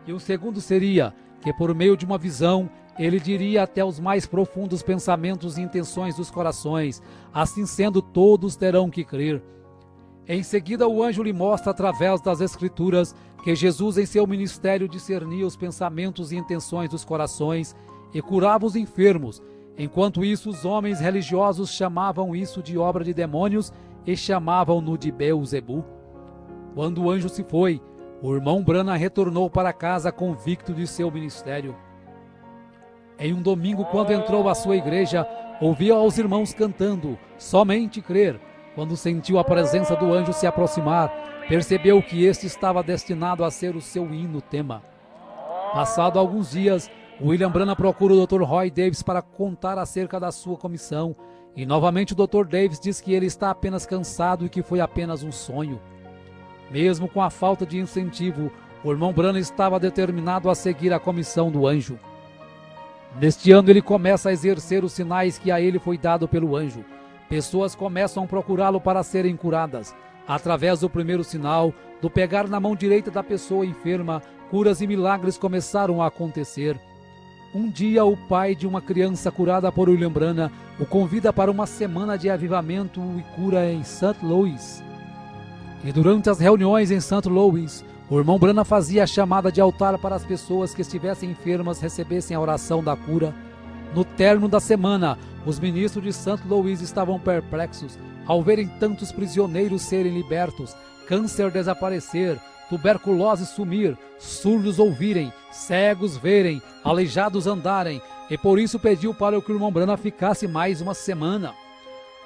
E o segundo seria que, por meio de uma visão, ele diria até os mais profundos pensamentos e intenções dos corações. Assim sendo, todos terão que crer. Em seguida, o anjo lhe mostra através das Escrituras que Jesus em seu ministério discernia os pensamentos e intenções dos corações e curava os enfermos. Enquanto isso, os homens religiosos chamavam isso de obra de demônios e chamavam-no de Beelzebu. Quando o anjo se foi, o irmão Branham retornou para casa convicto de seu ministério. Em um domingo, quando entrou à sua igreja, ouviu aos irmãos cantando "Somente Crer". Quando sentiu a presença do anjo se aproximar, percebeu que este estava destinado a ser o seu hino tema. Passado alguns dias, William Branham procura o Dr. Roy Davis para contar acerca da sua comissão, e novamente o Dr. Davis diz que ele está apenas cansado e que foi apenas um sonho. Mesmo com a falta de incentivo, o irmão Branham estava determinado a seguir a comissão do anjo. Neste ano ele começa a exercer os sinais que a ele foi dado pelo anjo. pessoas começam a procurá-lo para serem curadas. Através do primeiro sinal, do pegar na mão direita da pessoa enferma, curas e milagres começaram a acontecer. Um dia, o pai de uma criança curada por William Branham o convida para uma semana de avivamento e cura em St. Louis. E durante as reuniões em St. Louis, o irmão Branham fazia a chamada de altar para as pessoas que estivessem enfermas recebessem a oração da cura. No término da semana, os ministros de St. Louis estavam perplexos ao verem tantos prisioneiros serem libertos, câncer desaparecer, tuberculose sumir, surdos ouvirem, cegos verem, aleijados andarem, e por isso pediu para que o irmão Branham ficasse mais uma semana.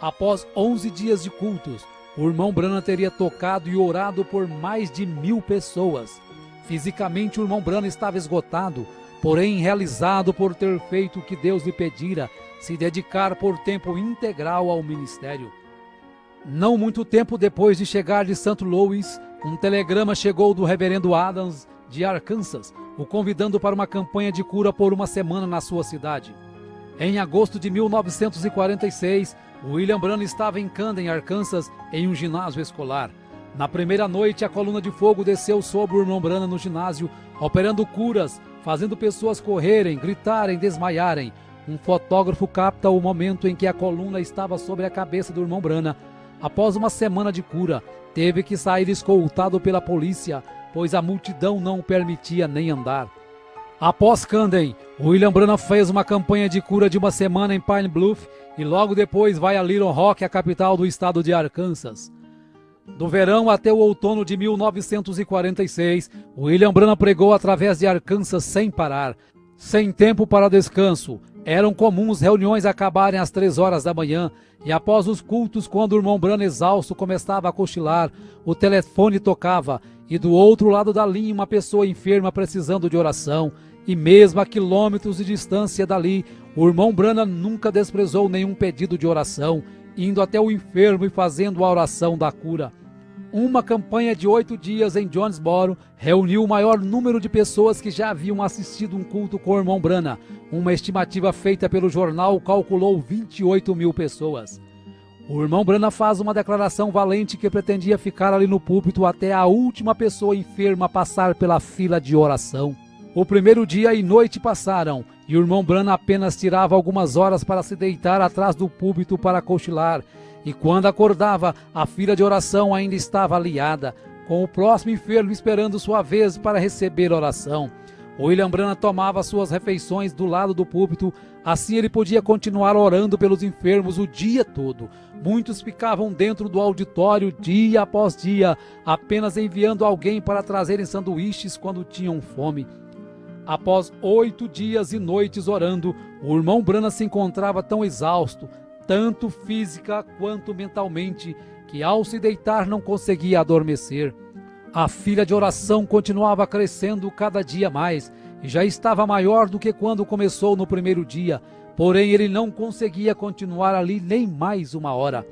Após 11 dias de cultos, o irmão Branham teria tocado e orado por mais de 1000 pessoas. Fisicamente, o irmão Branham estava esgotado, porém realizado por ter feito o que Deus lhe pedira, se dedicar por tempo integral ao ministério. Não muito tempo depois de chegar de St. Louis, um telegrama chegou do reverendo Adams de Arkansas, o convidando para uma campanha de cura por uma semana na sua cidade. Em agosto de 1946, William Branham estava em Camden, Arkansas, em um ginásio escolar. Na primeira noite, a coluna de fogo desceu sobre o irmão Branham no ginásio, operando curas, fazendo pessoas correrem, gritarem, desmaiarem. Um fotógrafo capta o momento em que a coluna estava sobre a cabeça do irmão Branham. Após uma semana de cura, teve que sair escoltado pela polícia, pois a multidão não o permitia nem andar. Após Camden, William Branham fez uma campanha de cura de uma semana em Pine Bluff e logo depois vai a Little Rock, a capital do estado de Arkansas. Do verão até o outono de 1946, William Branham pregou através de Arkansas sem parar, sem tempo para descanso. Eram comuns reuniões acabarem às 3 horas da manhã, e após os cultos, quando o irmão Branham exausto começava a cochilar, o telefone tocava, e do outro lado da linha uma pessoa enferma precisando de oração, e mesmo a quilômetros de distância dali, o irmão Branham nunca desprezou nenhum pedido de oração, indo até o enfermo e fazendo a oração da cura. Uma campanha de 8 dias em Jonesboro reuniu o maior número de pessoas que já haviam assistido um culto com o irmão Branham. Uma estimativa feita pelo jornal calculou 28.000 pessoas. O irmão Branham faz uma declaração valente que pretendia ficar ali no púlpito até a última pessoa enferma passar pela fila de oração. O primeiro dia e noite passaram, e o irmão Branham apenas tirava algumas horas para se deitar atrás do púlpito para cochilar. E quando acordava, a fila de oração ainda estava aliada, com o próximo enfermo esperando sua vez para receber oração. William Branham tomava suas refeições do lado do púlpito, assim ele podia continuar orando pelos enfermos o dia todo. Muitos ficavam dentro do auditório dia após dia, apenas enviando alguém para trazerem sanduíches quando tinham fome. Após 8 dias e noites orando, o irmão Branham se encontrava tão exausto, tanto física quanto mentalmente, que ao se deitar não conseguia adormecer. A fila de oração continuava crescendo cada dia mais, e já estava maior do que quando começou no primeiro dia, porém ele não conseguia continuar ali nem mais uma hora.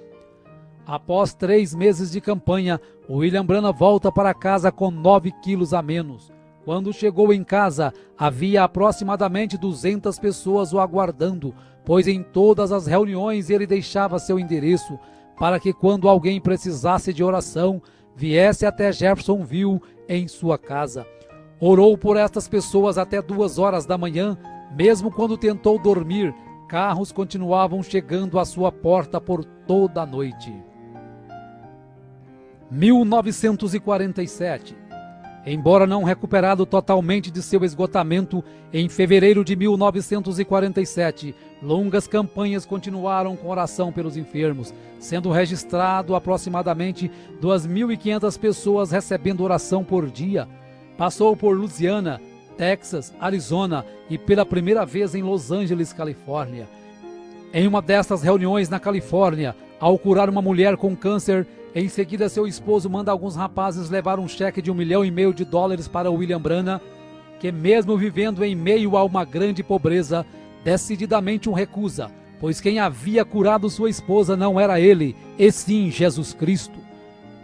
Após 3 meses de campanha, William Branham volta para casa com 9 quilos a menos. Quando chegou em casa, havia aproximadamente 200 pessoas o aguardando, pois em todas as reuniões ele deixava seu endereço, para que quando alguém precisasse de oração, viesse até Jeffersonville em sua casa. Orou por estas pessoas até 2 horas da manhã, mesmo quando tentou dormir, carros continuavam chegando à sua porta por toda a noite. 1947. Embora não recuperado totalmente de seu esgotamento, em fevereiro de 1947, longas campanhas continuaram com oração pelos enfermos, sendo registrado aproximadamente 2.500 pessoas recebendo oração por dia. Passou por Louisiana, Texas, Arizona e pela primeira vez em Los Angeles, Califórnia. Em uma dessas reuniões na Califórnia, ao curar uma mulher com câncer, em seguida seu esposo manda alguns rapazes levar um cheque de $1,5 milhão para William Branham, que mesmo vivendo em meio a uma grande pobreza, decididamente o recusa, pois quem havia curado sua esposa não era ele, e sim Jesus Cristo.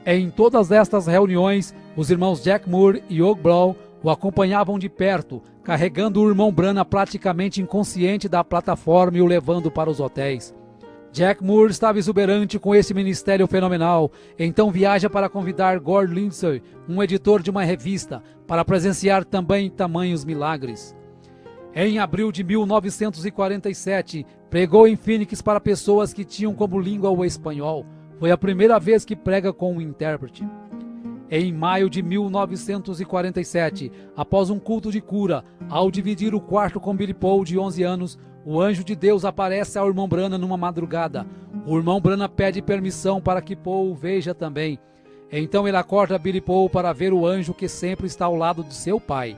Em todas estas reuniões, os irmãos Jack Moore e Og Brown o acompanhavam de perto, carregando o irmão Branham praticamente inconsciente da plataforma e o levando para os hotéis. Jack Moore estava exuberante com esse ministério fenomenal, então viaja para convidar Gord Lindsay, um editor de uma revista, para presenciar também tamanhos milagres. Em abril de 1947, pregou em Phoenix para pessoas que tinham como língua o espanhol. Foi a primeira vez que prega com um intérprete. Em maio de 1947, após um culto de cura, ao dividir o quarto com Billy Paul, de 11 anos, o anjo de Deus aparece ao irmão Branham numa madrugada. O irmão Branham pede permissão para que Paul o veja também. Então ele acorda Billy Paul para ver o anjo que sempre está ao lado de seu pai.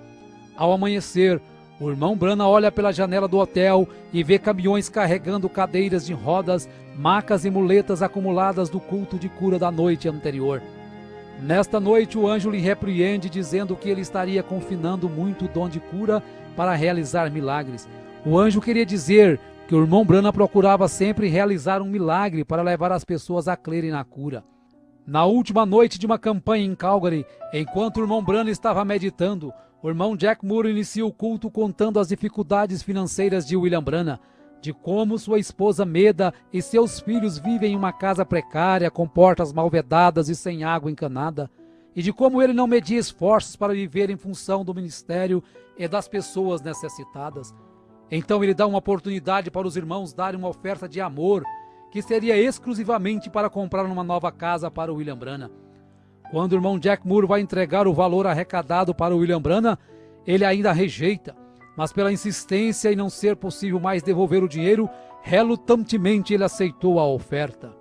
Ao amanhecer, o irmão Branham olha pela janela do hotel e vê caminhões carregando cadeiras de rodas, macas e muletas acumuladas do culto de cura da noite anterior. Nesta noite, o anjo lhe repreende, dizendo que ele estaria confinando muito o dom de cura para realizar milagres. O anjo queria dizer que o irmão Branham procurava sempre realizar um milagre para levar as pessoas a crerem na cura. Na última noite de uma campanha em Calgary, enquanto o irmão Branham estava meditando, o irmão Jack Moore inicia o culto contando as dificuldades financeiras de William Branham, de como sua esposa Meda e seus filhos vivem em uma casa precária, com portas mal vedadas e sem água encanada, e de como ele não media esforços para viver em função do ministério e das pessoas necessitadas. Então ele dá uma oportunidade para os irmãos darem uma oferta de amor, que seria exclusivamente para comprar uma nova casa para William Branham. Quando o irmão Jack Moore vai entregar o valor arrecadado para William Branham, ele ainda rejeita, mas pela insistência e não ser possível mais devolver o dinheiro, relutantemente ele aceitou a oferta.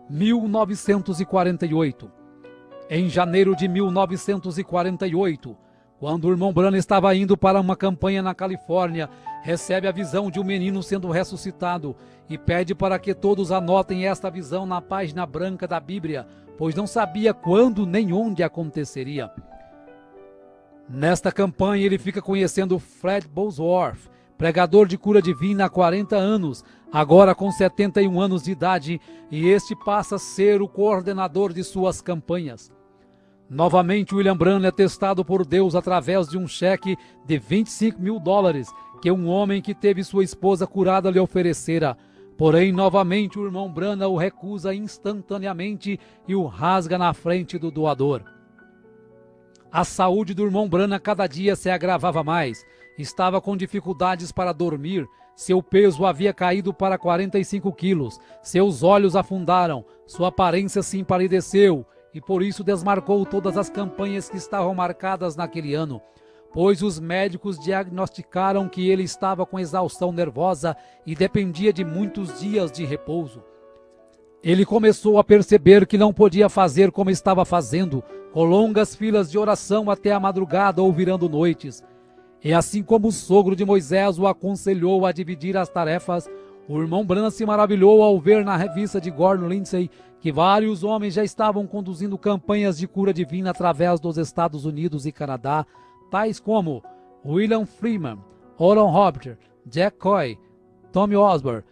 1948. Em janeiro de 1948, quando o irmão Branham estava indo para uma campanha na Califórnia, recebe a visão de um menino sendo ressuscitado e pede para que todos anotem esta visão na página branca da Bíblia, pois não sabia quando nem onde aconteceria. Nesta campanha ele fica conhecendo Fred Bosworth, pregador de cura divina há 40 anos, agora com 71 anos de idade, e este passa a ser o coordenador de suas campanhas. Novamente, William Branham é testado por Deus através de um cheque de $25.000 que um homem que teve sua esposa curada lhe oferecera. Porém, novamente, o irmão Branham o recusa instantaneamente e o rasga na frente do doador. A saúde do irmão Branham cada dia se agravava mais. Estava com dificuldades para dormir. Seu peso havia caído para 45 quilos. Seus olhos afundaram. Sua aparência se empalideceu. E por isso desmarcou todas as campanhas que estavam marcadas naquele ano, pois os médicos diagnosticaram que ele estava com exaustão nervosa e dependia de muitos dias de repouso. Ele começou a perceber que não podia fazer como estava fazendo, com longas filas de oração até a madrugada ou virando noites. E assim como o sogro de Moisés o aconselhou a dividir as tarefas, o irmão Branham se maravilhou ao ver na revista de Gordon Lindsay que vários homens já estavam conduzindo campanhas de cura divina através dos Estados Unidos e Canadá, tais como William Freeman, Oral Roberts, Jack Coy, Tommy Osborne.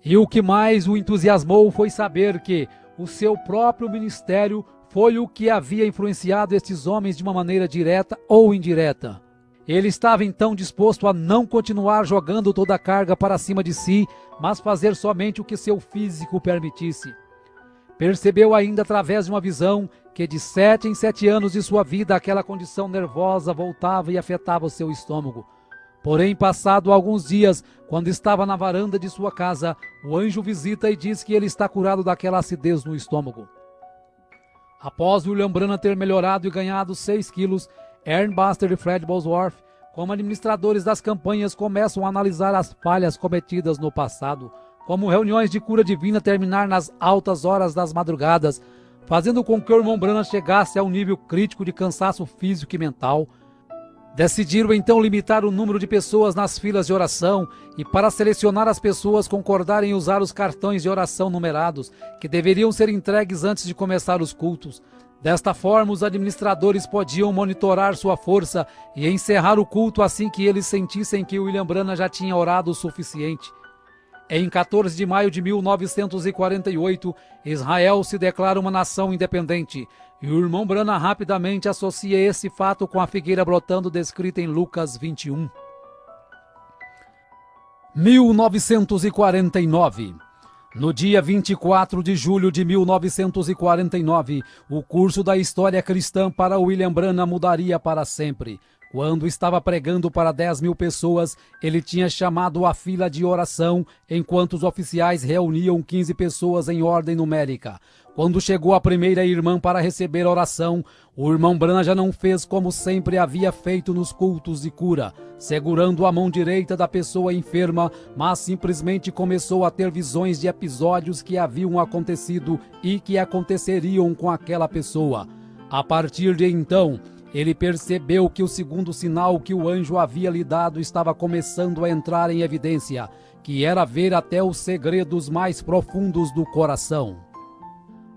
E o que mais o entusiasmou foi saber que o seu próprio ministério foi o que havia influenciado estes homens de uma maneira direta ou indireta. Ele estava então disposto a não continuar jogando toda a carga para cima de si, mas fazer somente o que seu físico permitisse. Percebeu ainda através de uma visão que de 7 em 7 anos de sua vida aquela condição nervosa voltava e afetava o seu estômago. Porém, passado alguns dias, quando estava na varanda de sua casa, o anjo visita e diz que ele está curado daquela acidez no estômago. Após William Branham ter melhorado e ganhado 6 quilos, Aaron Buster e Fred Bosworth, como administradores das campanhas, começam a analisar as falhas cometidas no passado, como reuniões de cura divina terminar nas altas horas das madrugadas, fazendo com que o irmão Branham chegasse a um nível crítico de cansaço físico e mental. Decidiram então limitar o número de pessoas nas filas de oração e, para selecionar as pessoas, concordarem em usar os cartões de oração numerados, que deveriam ser entregues antes de começar os cultos. Desta forma, os administradores podiam monitorar sua força e encerrar o culto assim que eles sentissem que William Branham já tinha orado o suficiente. Em 14 de maio de 1948, Israel se declara uma nação independente, e o irmão Branham rapidamente associa esse fato com a figueira brotando descrita em Lucas 21. 1949. No dia 24 de julho de 1949, o curso da história cristã para William Branham mudaria para sempre. Quando estava pregando para 10.000 pessoas, ele tinha chamado a fila de oração, enquanto os oficiais reuniam 15 pessoas em ordem numérica. Quando chegou a primeira irmã para receber a oração, o irmão Branham já não fez como sempre havia feito nos cultos de cura, segurando a mão direita da pessoa enferma, mas simplesmente começou a ter visões de episódios que haviam acontecido e que aconteceriam com aquela pessoa. A partir de então, ele percebeu que o segundo sinal que o anjo havia lhe dado estava começando a entrar em evidência, que era ver até os segredos mais profundos do coração.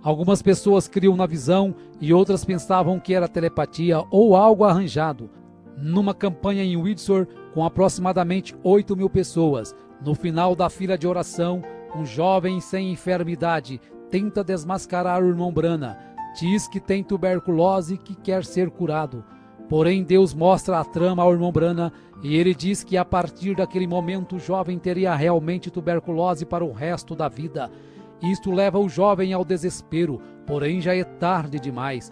Algumas pessoas criam na visão e outras pensavam que era telepatia ou algo arranjado. Numa campanha em Windsor, com aproximadamente 8.000 pessoas, no final da fila de oração, um jovem sem enfermidade tenta desmascarar o irmão Branham. Diz que tem tuberculose e que quer ser curado. Porém, Deus mostra a trama ao irmão Branham e ele diz que a partir daquele momento o jovem teria realmente tuberculose para o resto da vida. Isto leva o jovem ao desespero, porém já é tarde demais.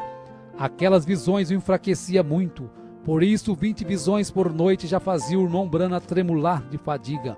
Aquelas visões o enfraquecia muito, por isso 20 visões por noite já faziam o irmão Branham tremular de fadiga.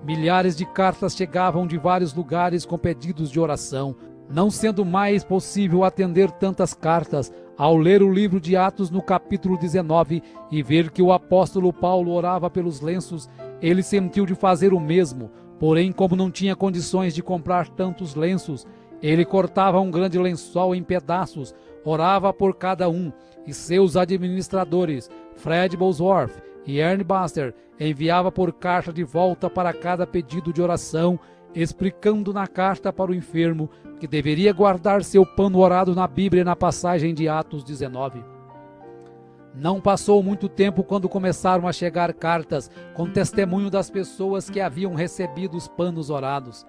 Milhares de cartas chegavam de vários lugares com pedidos de oração. Não sendo mais possível atender tantas cartas, ao ler o livro de Atos no capítulo 19 e ver que o apóstolo Paulo orava pelos lenços, ele sentiu de fazer o mesmo. Porém, como não tinha condições de comprar tantos lenços, ele cortava um grande lençol em pedaços, orava por cada um, e seus administradores, Fred Bosworth e Ernie Buster, enviava por carta de volta para cada pedido de oração, explicando na carta para o enfermo que deveria guardar seu pano orado na Bíblia na passagem de Atos 19. Não passou muito tempo quando começaram a chegar cartas com testemunho das pessoas que haviam recebido os panos orados.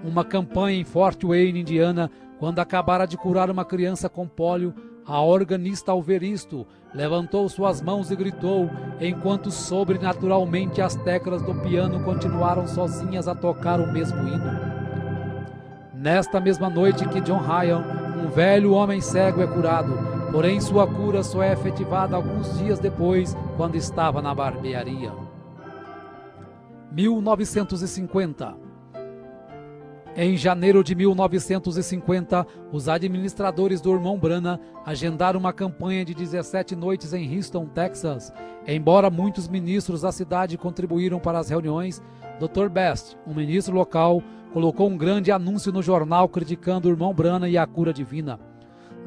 Uma campanha em Fort Wayne, Indiana, quando acabara de curar uma criança com pólio, a organista, ao ver isto, levantou suas mãos e gritou, enquanto sobrenaturalmente as teclas do piano continuaram sozinhas a tocar o mesmo hino. Nesta mesma noite que John Ryan, um velho homem cego, é curado, porém sua cura só é efetivada alguns dias depois, quando estava na barbearia. 1950. Em janeiro de 1950, os administradores do irmão Branham agendaram uma campanha de 17 noites em Houston, Texas. Embora muitos ministros da cidade contribuíram para as reuniões, Dr. Best, um ministro local, colocou um grande anúncio no jornal criticando o irmão Branham e a cura divina.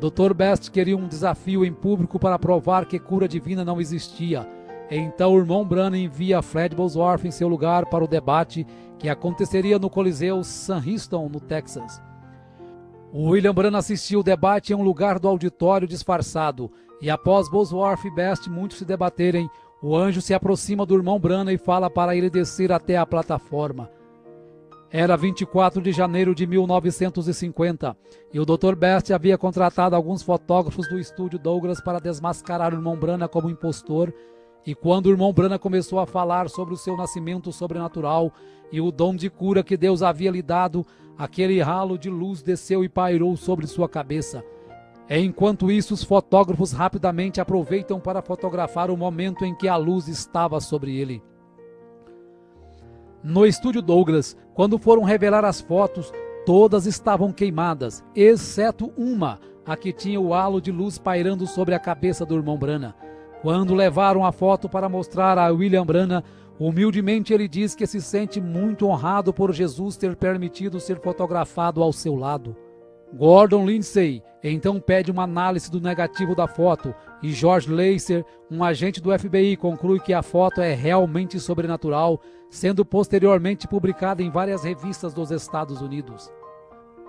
Dr. Best queria um desafio em público para provar que cura divina não existia. Então o irmão Branham envia Fred Bosworth em seu lugar para o debate que aconteceria no Coliseu Sam Houston, no Texas. O William Branham assistiu o debate em um lugar do auditório disfarçado, e após Bosworth e Best muitos se debaterem, o anjo se aproxima do irmão Branham e fala para ele descer até a plataforma. Era 24 de janeiro de 1950, e o Dr. Best havia contratado alguns fotógrafos do estúdio Douglas para desmascarar o irmão Branham como impostor, e quando o irmão Branham começou a falar sobre o seu nascimento sobrenatural e o dom de cura que Deus havia lhe dado, aquele ralo de luz desceu e pairou sobre sua cabeça. Enquanto isso, os fotógrafos rapidamente aproveitam para fotografar o momento em que a luz estava sobre ele. No estúdio Douglas, quando foram revelar as fotos, todas estavam queimadas, exceto uma, a que tinha o halo de luz pairando sobre a cabeça do irmão Branham. Quando levaram a foto para mostrar a William Branham, humildemente ele diz que se sente muito honrado por Jesus ter permitido ser fotografado ao seu lado. Gordon Lindsay então pede uma análise do negativo da foto e George Lacer, um agente do FBI, conclui que a foto é realmente sobrenatural, sendo posteriormente publicada em várias revistas dos Estados Unidos.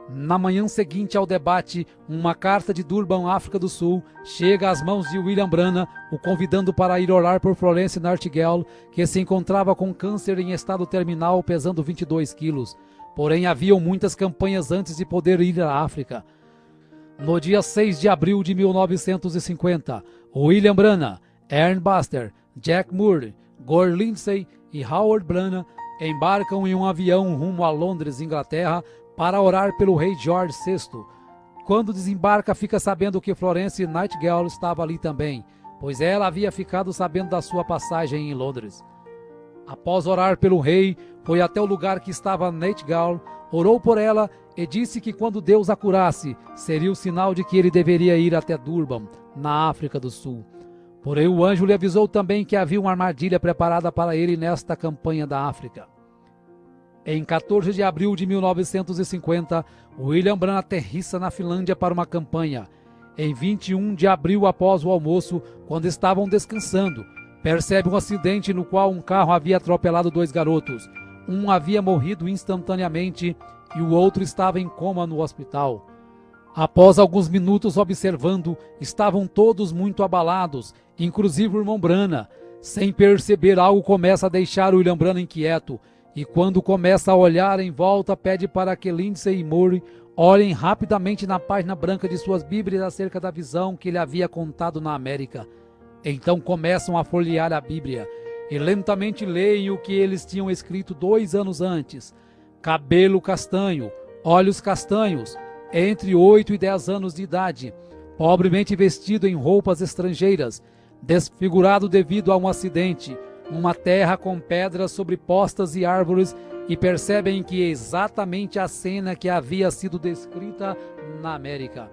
Na manhã seguinte ao debate, uma carta de Durban, África do Sul, chega às mãos de William Branham, o convidando para ir orar por Florence Nightingale, que se encontrava com câncer em estado terminal, pesando 22 quilos. Porém, haviam muitas campanhas antes de poder ir à África. No dia 6 de abril de 1950, William Branham, Ern Buster, Jack Moore, Gore Lindsay e Howard Branham embarcam em um avião rumo a Londres, Inglaterra, para orar pelo rei George VI. Quando desembarca, fica sabendo que Florence Nightingale estava ali também, pois ela havia ficado sabendo da sua passagem em Londres. Após orar pelo rei, foi até o lugar que estava Nightingale, orou por ela e disse que quando Deus a curasse, seria o sinal de que ele deveria ir até Durban, na África do Sul. Porém, o anjo lhe avisou também que havia uma armadilha preparada para ele nesta campanha da África. Em 14 de abril de 1950, William Branham aterrissa na Finlândia para uma campanha. Em 21 de abril, após o almoço, quando estavam descansando, percebe um acidente no qual um carro havia atropelado 2 garotos. Um havia morrido instantaneamente e o outro estava em coma no hospital. Após alguns minutos observando, estavam todos muito abalados, inclusive o irmão Branham. Sem perceber, algo começa a deixar o William Branham inquieto, e quando começa a olhar em volta, pede para que Lindsay e Murray olhem rapidamente na página branca de suas Bíblias acerca da visão que ele havia contado na América. Então começam a folhear a Bíblia e lentamente leem o que eles tinham escrito 2 anos antes. Cabelo castanho, olhos castanhos, entre 8 e 10 anos de idade, pobremente vestido em roupas estrangeiras, desfigurado devido a um acidente, uma terra com pedras sobrepostas e árvores, e percebem que é exatamente a cena que havia sido descrita na América.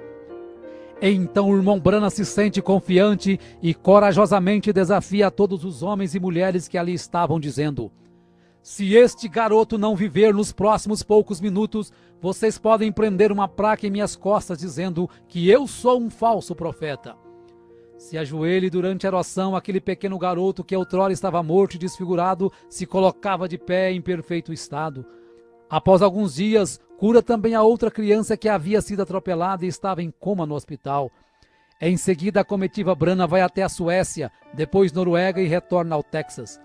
Então o irmão Branham se sente confiante e corajosamente desafia a todos os homens e mulheres que ali estavam, dizendo: se este garoto não viver nos próximos poucos minutos, vocês podem prender uma placa em minhas costas dizendo que eu sou um falso profeta. Se ajoelhe durante a oração, aquele pequeno garoto que outrora estava morto e desfigurado se colocava de pé em perfeito estado. Após alguns dias, cura também a outra criança que havia sido atropelada e estava em coma no hospital. Em seguida, a comitiva Branham vai até a Suécia, depois Noruega e retorna ao Texas.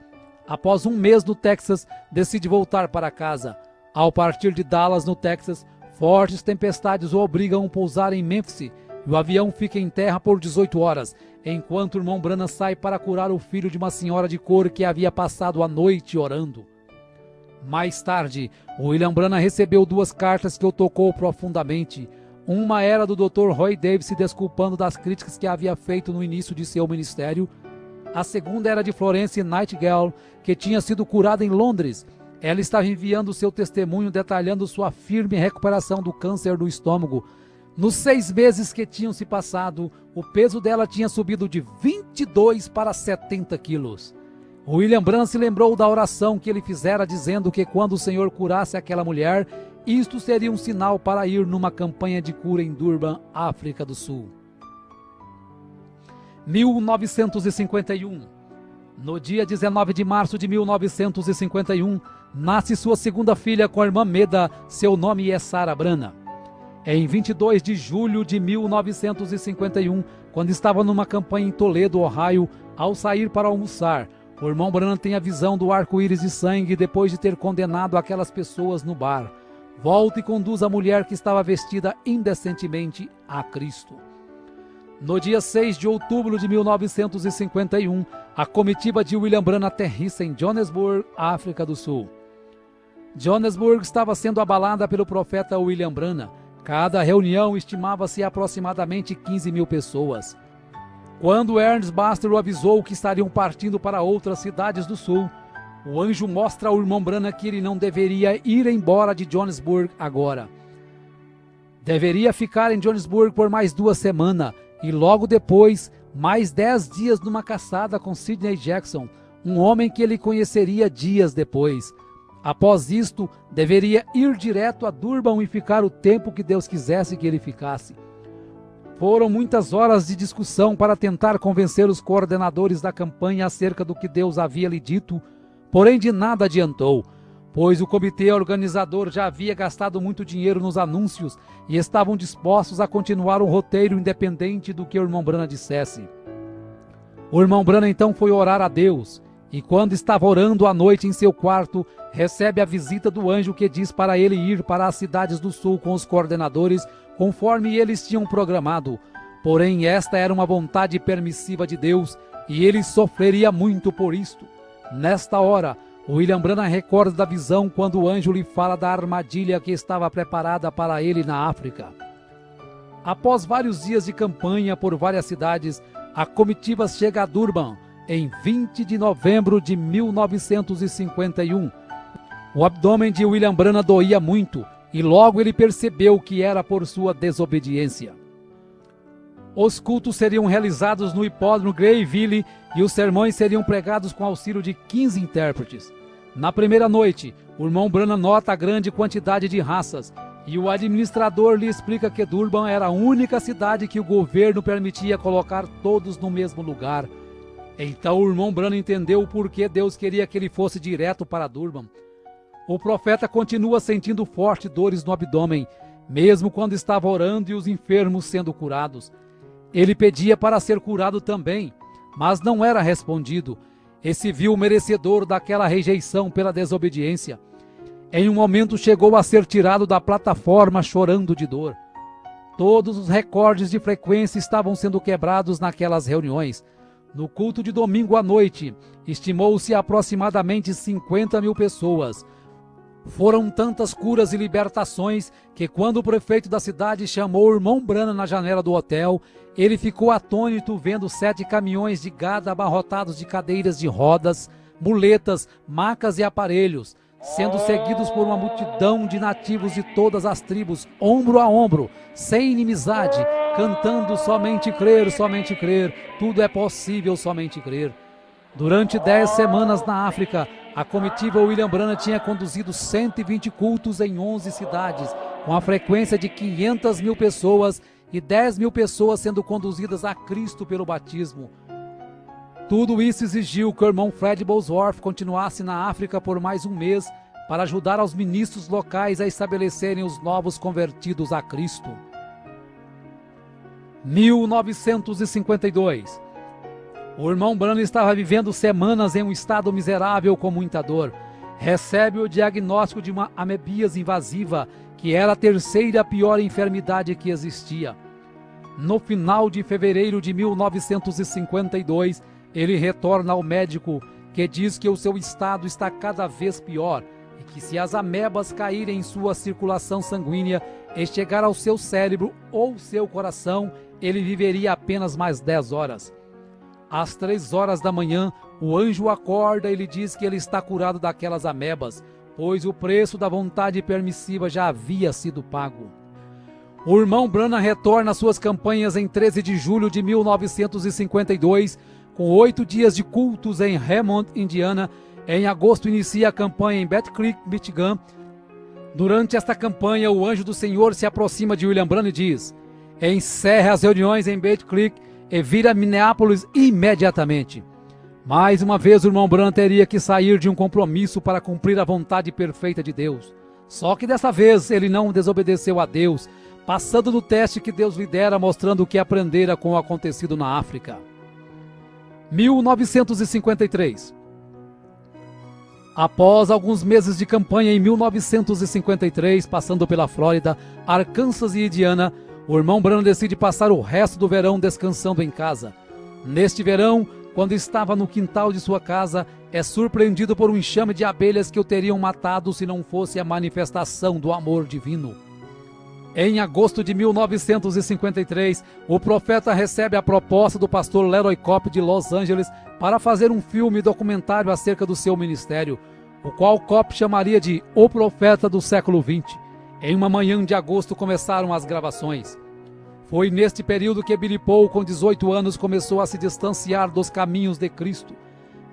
Após um mês no Texas, decide voltar para casa. Ao partir de Dallas, no Texas, fortes tempestades o obrigam a pousar em Memphis e o avião fica em terra por 18 horas, enquanto o irmão Branham sai para curar o filho de uma senhora de cor que havia passado a noite orando. Mais tarde, William Branham recebeu 2 cartas que o tocou profundamente. Uma era do Dr. Roy Davis se desculpando das críticas que havia feito no início de seu ministério. A segunda era de Florence Nightingale, que tinha sido curada em Londres. Ela estava enviando seu testemunho detalhando sua firme recuperação do câncer do estômago. Nos 6 meses que tinham se passado, o peso dela tinha subido de 22 para 70 quilos. William Branham se lembrou da oração que ele fizera dizendo que quando o Senhor curasse aquela mulher, isto seria um sinal para ir numa campanha de cura em Durban, África do Sul. 1951. No dia 19 de março de 1951, nasce sua segunda filha com a irmã Meda, seu nome é Sarah Branham. Em 22 de julho de 1951, quando estava numa campanha em Toledo, Ohio, ao sair para almoçar, o irmão Branham tem a visão do arco-íris de sangue depois de ter condenado aquelas pessoas no bar. Volta e conduz a mulher que estava vestida indecentemente a Cristo. No dia 6 de outubro de 1951, a comitiva de William Branham aterrissa em Johannesburg, África do Sul. Johannesburg estava sendo abalada pelo profeta William Branham. Cada reunião estimava-se aproximadamente 15 mil pessoas. Quando Ernest Baxter o avisou que estariam partindo para outras cidades do sul, o anjo mostra ao irmão Branham que ele não deveria ir embora de Johannesburg agora. Deveria ficar em Johannesburg por mais 2 semanas e logo depois, mais 10 dias numa caçada com Sidney Jackson, um homem que ele conheceria dias depois. Após isto, deveria ir direto a Durban e ficar o tempo que Deus quisesse que ele ficasse. Foram muitas horas de discussão para tentar convencer os coordenadores da campanha acerca do que Deus havia lhe dito, porém de nada adiantou, pois o comitê organizador já havia gastado muito dinheiro nos anúncios e estavam dispostos a continuar um roteiro independente do que o irmão Branham dissesse. O irmão Branham então foi orar a Deus, e quando estava orando à noite em seu quarto, recebe a visita do anjo que diz para ele ir para as cidades do sul com os coordenadores, conforme eles tinham programado. Porém, esta era uma vontade permissiva de Deus, e ele sofreria muito por isto. Nesta hora, William Branham recorda da visão quando o anjo lhe fala da armadilha que estava preparada para ele na África. Após vários dias de campanha por várias cidades, a comitiva chega a Durban em 20 de novembro de 1951. O abdômen de William Branham doía muito e logo ele percebeu que era por sua desobediência. Os cultos seriam realizados no hipódromo Greyville e os sermões seriam pregados com auxílio de 15 intérpretes. Na primeira noite, o irmão Branham nota a grande quantidade de raças e o administrador lhe explica que Durban era a única cidade que o governo permitia colocar todos no mesmo lugar. Então o irmão Branham entendeu o porquê Deus queria que ele fosse direto para Durban. O profeta continua sentindo fortes dores no abdômen, mesmo quando estava orando e os enfermos sendo curados. Ele pedia para ser curado também, mas não era respondido, e se viu merecedor daquela rejeição pela desobediência. Em um momento chegou a ser tirado da plataforma chorando de dor. Todos os recordes de frequência estavam sendo quebrados naquelas reuniões. No culto de domingo à noite, estimou-se aproximadamente 50.000 pessoas. Foram tantas curas e libertações que quando o prefeito da cidade chamou o irmão Branham na janela do hotel, ele ficou atônito vendo 7 caminhões de gado abarrotados de cadeiras de rodas, muletas, macas e aparelhos, sendo seguidos por uma multidão de nativos de todas as tribos, ombro a ombro, sem inimizade, cantando somente crer, tudo é possível, somente crer. Durante 10 semanas na África, a comitiva William Branham tinha conduzido 120 cultos em 11 cidades, com a frequência de 500.000 pessoas e 10.000 pessoas sendo conduzidas a Cristo pelo batismo. Tudo isso exigiu que o irmão Fred Bosworth continuasse na África por mais um mês para ajudar aos ministros locais a estabelecerem os novos convertidos a Cristo. 1952. O irmão Branham estava vivendo semanas em um estado miserável com muita dor. Recebe o diagnóstico de uma amebíase invasiva, que era a terceira pior enfermidade que existia. No final de fevereiro de 1952, ele retorna ao médico, que diz que o seu estado está cada vez pior e que se as amebas caírem em sua circulação sanguínea e chegar ao seu cérebro ou seu coração, ele viveria apenas mais 10 horas. Às 3 horas da manhã, o anjo acorda e lhe diz que ele está curado daquelas amebas, pois o preço da vontade permissiva já havia sido pago. O irmão Branham retorna às suas campanhas em 13 de julho de 1952, com 8 dias de cultos em Hammond, Indiana. Em agosto inicia a campanha em Battle Creek, Michigan. Durante esta campanha, o anjo do Senhor se aproxima de William Branham e diz: encerre as reuniões em Battle Creek e vira Minneapolis imediatamente. Mais uma vez o irmão Branham teria que sair de um compromisso para cumprir a vontade perfeita de Deus. Só que dessa vez ele não desobedeceu a Deus, passando no teste que Deus lhe dera, mostrando o que aprendera com o acontecido na África. 1953. Após alguns meses de campanha em 1953, passando pela Flórida, Arkansas e Indiana, o irmão Branham decide passar o resto do verão descansando em casa. Neste verão, quando estava no quintal de sua casa, é surpreendido por um enxame de abelhas que o teriam matado se não fosse a manifestação do amor divino. Em agosto de 1953, o profeta recebe a proposta do pastor Leroy Cope de Los Angeles para fazer um filme documentário acerca do seu ministério, o qual Cope chamaria de O Profeta do Século XX. Em uma manhã de agosto começaram as gravações. Foi neste período que Billy Paul, com 18 anos, começou a se distanciar dos caminhos de Cristo.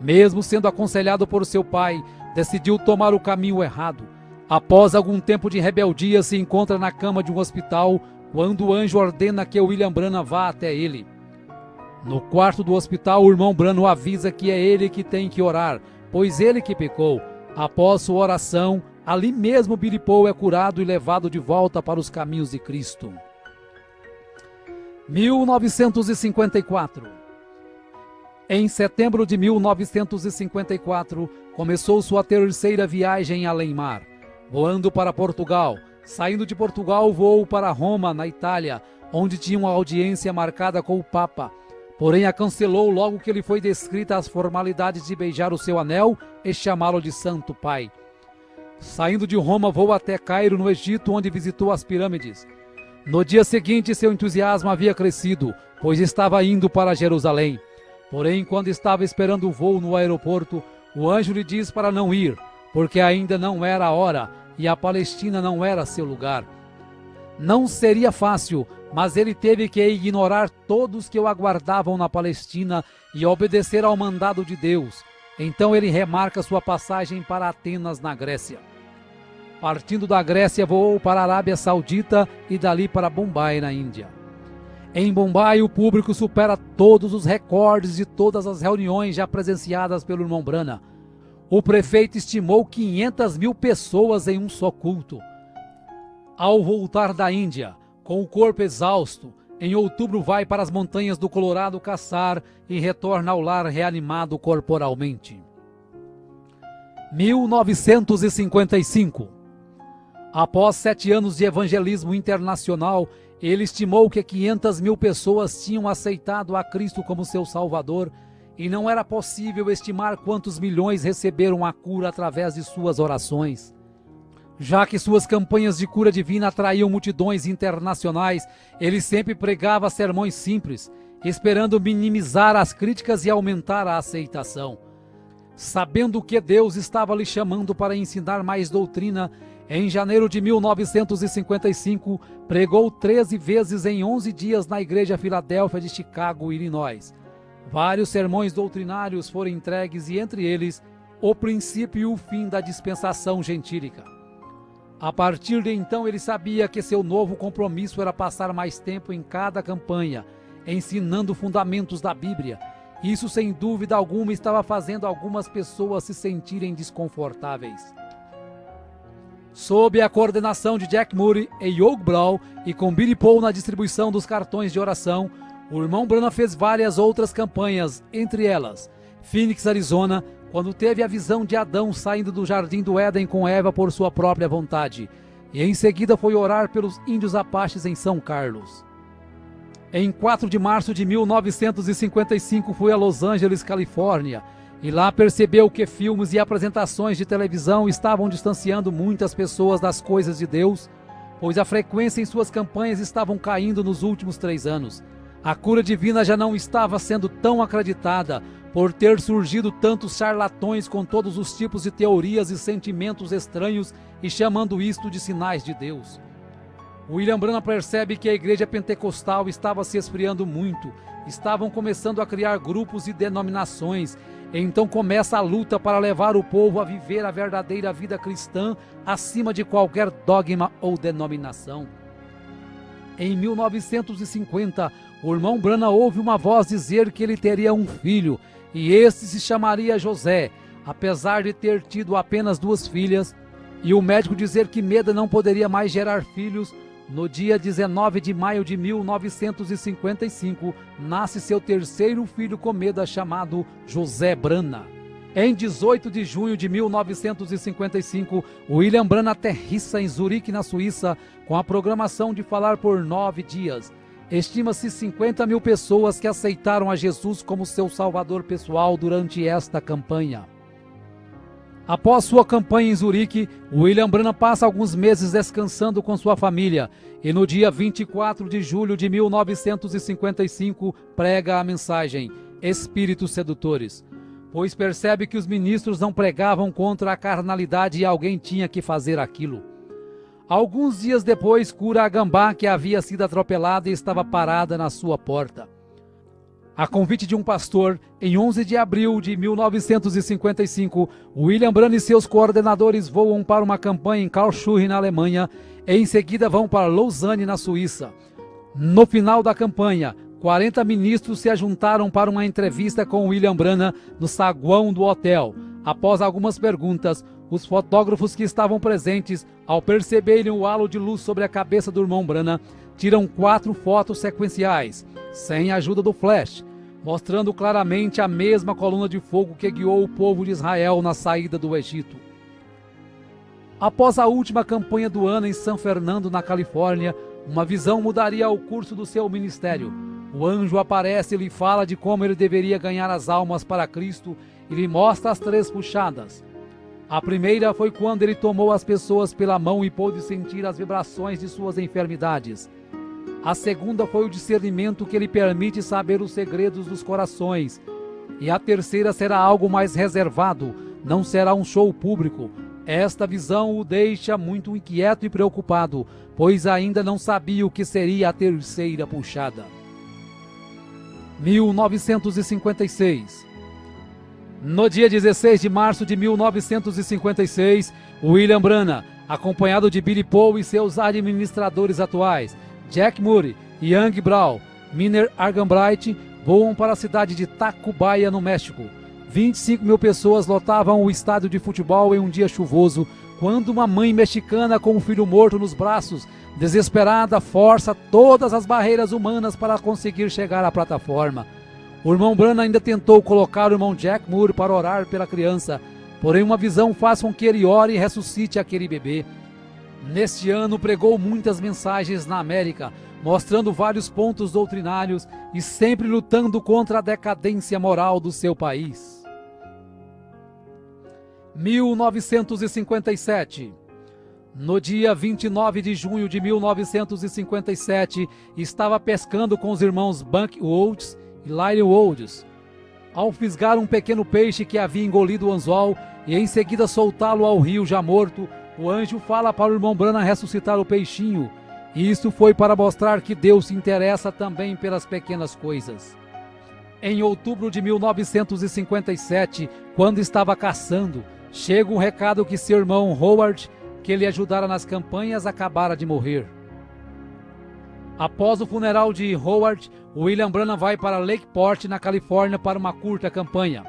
Mesmo sendo aconselhado por seu pai, decidiu tomar o caminho errado. Após algum tempo de rebeldia, se encontra na cama de um hospital, quando o anjo ordena que William Branham vá até ele. No quarto do hospital, o irmão Branham avisa que é ele que tem que orar, pois ele que pecou. Após sua oração, ali mesmo Billy Paul é curado e levado de volta para os caminhos de Cristo. 1954. Em setembro de 1954, começou sua terceira viagem além-mar, voando para Portugal. Saindo de Portugal, voou para Roma, na Itália, onde tinha uma audiência marcada com o Papa. porém a cancelou logo que lhe foi descrita as formalidades de beijar o seu anel e chamá-lo de Santo Pai. Saindo de Roma, voou até Cairo, no Egito, onde visitou as pirâmides. No dia seguinte, seu entusiasmo havia crescido, pois estava indo para Jerusalém. Porém, quando estava esperando o voo no aeroporto, o anjo lhe diz para não ir, porque ainda não era a hora e a Palestina não era seu lugar. Não seria fácil, mas ele teve que ignorar todos que o aguardavam na Palestina e obedecer ao mandado de Deus. Então ele remarca sua passagem para Atenas, na Grécia. Partindo da Grécia, voou para a Arábia Saudita e dali para Bombai, na Índia. Em Bombai, o público supera todos os recordes de todas as reuniões já presenciadas pelo irmão Brana. O prefeito estimou 500 mil pessoas em um só culto. Ao voltar da Índia, com o corpo exausto, em outubro vai para as montanhas do Colorado caçar e retorna ao lar reanimado corporalmente. 1955. Após 7 anos de evangelismo internacional, ele estimou que 500 mil pessoas tinham aceitado a Cristo como seu Salvador e não era possível estimar quantos milhões receberam a cura através de suas orações. Já que suas campanhas de cura divina atraíam multidões internacionais, ele sempre pregava sermões simples, esperando minimizar as críticas e aumentar a aceitação. Sabendo que Deus estava lhe chamando para ensinar mais doutrina, em janeiro de 1955, pregou 13 vezes em 11 dias na Igreja Filadélfia de Chicago, Illinois. Vários sermões doutrinários foram entregues e, entre eles, o princípio e o fim da dispensação gentílica. A partir de então, ele sabia que seu novo compromisso era passar mais tempo em cada campanha, ensinando fundamentos da Bíblia. Isso, sem dúvida alguma, estava fazendo algumas pessoas se sentirem desconfortáveis. Sob a coordenação de Jack Moody e Hugh Brown e com Billy Paul na distribuição dos cartões de oração, o irmão Branham fez várias outras campanhas, entre elas Phoenix, Arizona, quando teve a visão de Adão saindo do jardim do Éden com Eva por sua própria vontade, e em seguida foi orar pelos índios apaches em São Carlos. Em 4 de março de 1955 foi a Los Angeles, Califórnia, e lá percebeu que filmes e apresentações de televisão estavam distanciando muitas pessoas das coisas de Deus, pois a frequência em suas campanhas estavam caindo nos últimos 3 anos. A cura divina já não estava sendo tão acreditada, por ter surgido tantos charlatões com todos os tipos de teorias e sentimentos estranhos e chamando isto de sinais de Deus. William Branham percebe que a igreja pentecostal estava se esfriando muito, estavam começando a criar grupos e denominações, então começa a luta para levar o povo a viver a verdadeira vida cristã acima de qualquer dogma ou denominação. Em 1950, o irmão Branham ouve uma voz dizer que ele teria um filho, e este se chamaria José, apesar de ter tido apenas 2 filhas, e o médico dizer que Meda não poderia mais gerar filhos. No dia 19 de maio de 1955, nasce seu 3º filho com Meda, chamado José Branham. Em 18 de junho de 1955, William Branham aterrissa em Zurique, na Suíça, com a programação de falar por 9 dias. Estima-se 50 mil pessoas que aceitaram a Jesus como seu salvador pessoal durante esta campanha. Após sua campanha em Zurique, William Branham passa alguns meses descansando com sua família e no dia 24 de julho de 1955 prega a mensagem Espíritos Sedutores, pois percebe que os ministros não pregavam contra a carnalidade e alguém tinha que fazer aquilo. Alguns dias depois, cura a gambá que havia sido atropelada e estava parada na sua porta. A convite de um pastor, em 11 de abril de 1955, William Branham e seus coordenadores voam para uma campanha em Karlsruhe, na Alemanha, e em seguida vão para Lausanne, na Suíça. No final da campanha, 40 ministros se ajuntaram para uma entrevista com William Branham no saguão do hotel. Após algumas perguntas, os fotógrafos que estavam presentes, ao perceberem o halo de luz sobre a cabeça do irmão Branham, tiram 4 fotos sequenciais, sem a ajuda do flash, mostrando claramente a mesma coluna de fogo que guiou o povo de Israel na saída do Egito. Após a última campanha do ano em San Fernando, na Califórnia, uma visão mudaria o curso do seu ministério. o anjo aparece e lhe fala de como ele deveria ganhar as almas para Cristo e lhe mostra as 3 puxadas. A primeira foi quando ele tomou as pessoas pela mão e pôde sentir as vibrações de suas enfermidades. A segunda foi o discernimento que lhe permite saber os segredos dos corações. E a terceira será algo mais reservado, não será um show público. Esta visão o deixa muito inquieto e preocupado, pois ainda não sabia o que seria a terceira puxada. 1956. No dia 16 de março de 1956, William Branham, acompanhado de Billy Paul e seus administradores atuais, Jack Murray, Young Brown, Miner Arganbright, voam para a cidade de Tacubaya, no México. 25 mil pessoas lotavam o estádio de futebol em um dia chuvoso, quando uma mãe mexicana com um filho morto nos braços, desesperada, força todas as barreiras humanas para conseguir chegar à plataforma. O irmão Branham ainda tentou colocar o irmão Jack Moore para orar pela criança, porém uma visão faz com que ele ore e ressuscite aquele bebê. Neste ano pregou muitas mensagens na América, mostrando vários pontos doutrinários e sempre lutando contra a decadência moral do seu país. 1957. No dia 29 de junho de 1957, estava pescando com os irmãos Buck Woods e Larry Woods. Ao fisgar um pequeno peixe que havia engolido o anzol e em seguida soltá-lo ao rio já morto, o anjo fala para o irmão Branham ressuscitar o peixinho. E isso foi para mostrar que Deus se interessa também pelas pequenas coisas. Em outubro de 1957, quando estava caçando, chega um recado que seu irmão Howard, que lhe ajudara nas campanhas, acabara de morrer. Após o funeral de Howard, William Branham vai para Lakeport, na Califórnia, para uma curta campanha.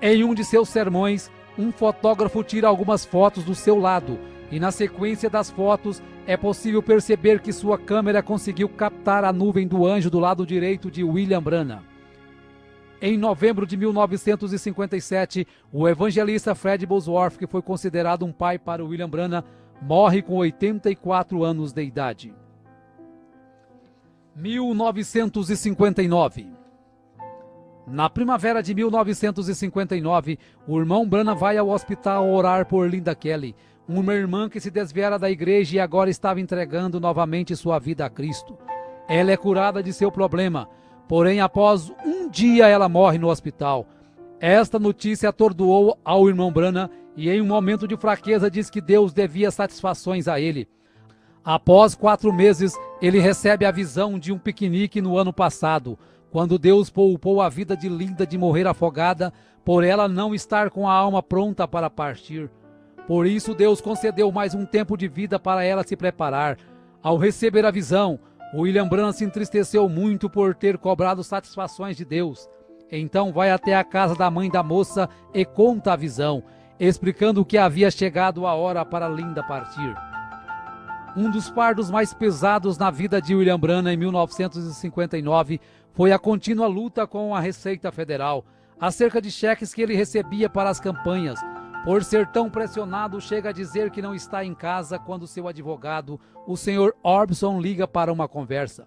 Em um de seus sermões, um fotógrafo tira algumas fotos do seu lado, e na sequência das fotos é possível perceber que sua câmera conseguiu captar a nuvem do anjo do lado direito de William Branham. Em novembro de 1957, o evangelista Fred Bosworth, que foi considerado um pai para William Branham, morre com 84 anos de idade. 1959. Na primavera de 1959, o irmão Branham vai ao hospital orar por Linda Kelly, uma irmã que se desviara da igreja e agora estava entregando novamente sua vida a Cristo. Ela é curada de seu problema, porém após um dia ela morre no hospital. Esta notícia atordoou ao irmão Branham e em um momento de fraqueza diz que Deus devia satisfações a ele. Após 4 meses, ele recebe a visão de um piquenique no ano passado, quando Deus poupou a vida de Linda de morrer afogada, por ela não estar com a alma pronta para partir. Por isso Deus concedeu mais um tempo de vida para ela se preparar. Ao receber a visão, William Branham se entristeceu muito por ter cobrado satisfações de Deus. Então vai até a casa da mãe da moça e conta a visão, explicando que havia chegado a hora para Linda partir. Um dos fardos mais pesados na vida de William Branham em 1959 foi a contínua luta com a Receita Federal, acerca de cheques que ele recebia para as campanhas. Por ser tão pressionado, chega a dizer que não está em casa quando seu advogado, o Sr. Orbison, liga para uma conversa.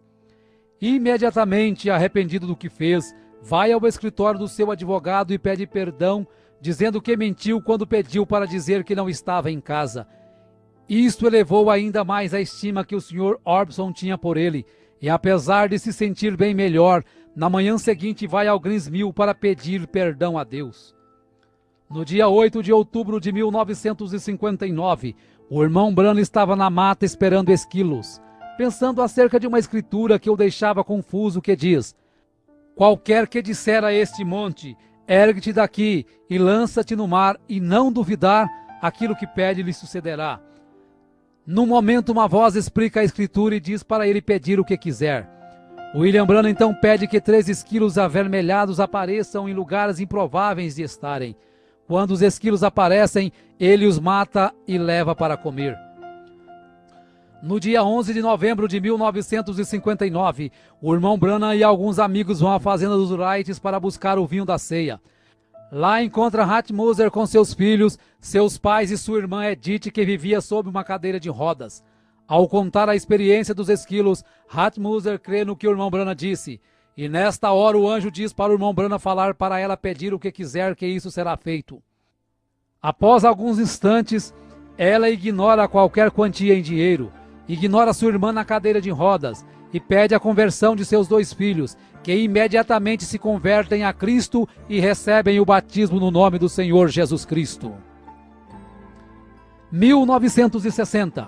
Imediatamente, arrependido do que fez, vai ao escritório do seu advogado e pede perdão, dizendo que mentiu quando pediu para dizer que não estava em casa. Isto elevou ainda mais a estima que o Sr. Orbison tinha por ele, e apesar de se sentir bem melhor, na manhã seguinte vai ao Greens Mill para pedir perdão a Deus. No dia 8 de outubro de 1959, o irmão Branham estava na mata esperando esquilos, pensando acerca de uma escritura que o deixava confuso, que diz: qualquer que disser a este monte, ergue-te daqui e lança-te no mar, e não duvidar, aquilo que pede lhe sucederá. No momento, uma voz explica a escritura e diz para ele pedir o que quiser. William Branham então pede que 3 esquilos avermelhados apareçam em lugares improváveis de estarem. Quando os esquilos aparecem, ele os mata e leva para comer. No dia 11 de novembro de 1959, o irmão Branham e alguns amigos vão à fazenda dos Wrights para buscar o vinho da ceia. Lá encontra Hat Moser com seus filhos, seus pais e sua irmã Edith, que vivia sob uma cadeira de rodas. Ao contar a experiência dos esquilos, Hat Moser crê no que o irmão Branham disse. E nesta hora o anjo diz para o irmão Branham falar para ela pedir o que quiser, que isso será feito. Após alguns instantes, ela ignora qualquer quantia em dinheiro, ignora sua irmã na cadeira de rodas e pede a conversão de seus 2 filhos, que imediatamente se convertem a Cristo e recebem o batismo no nome do Senhor Jesus Cristo. 1960.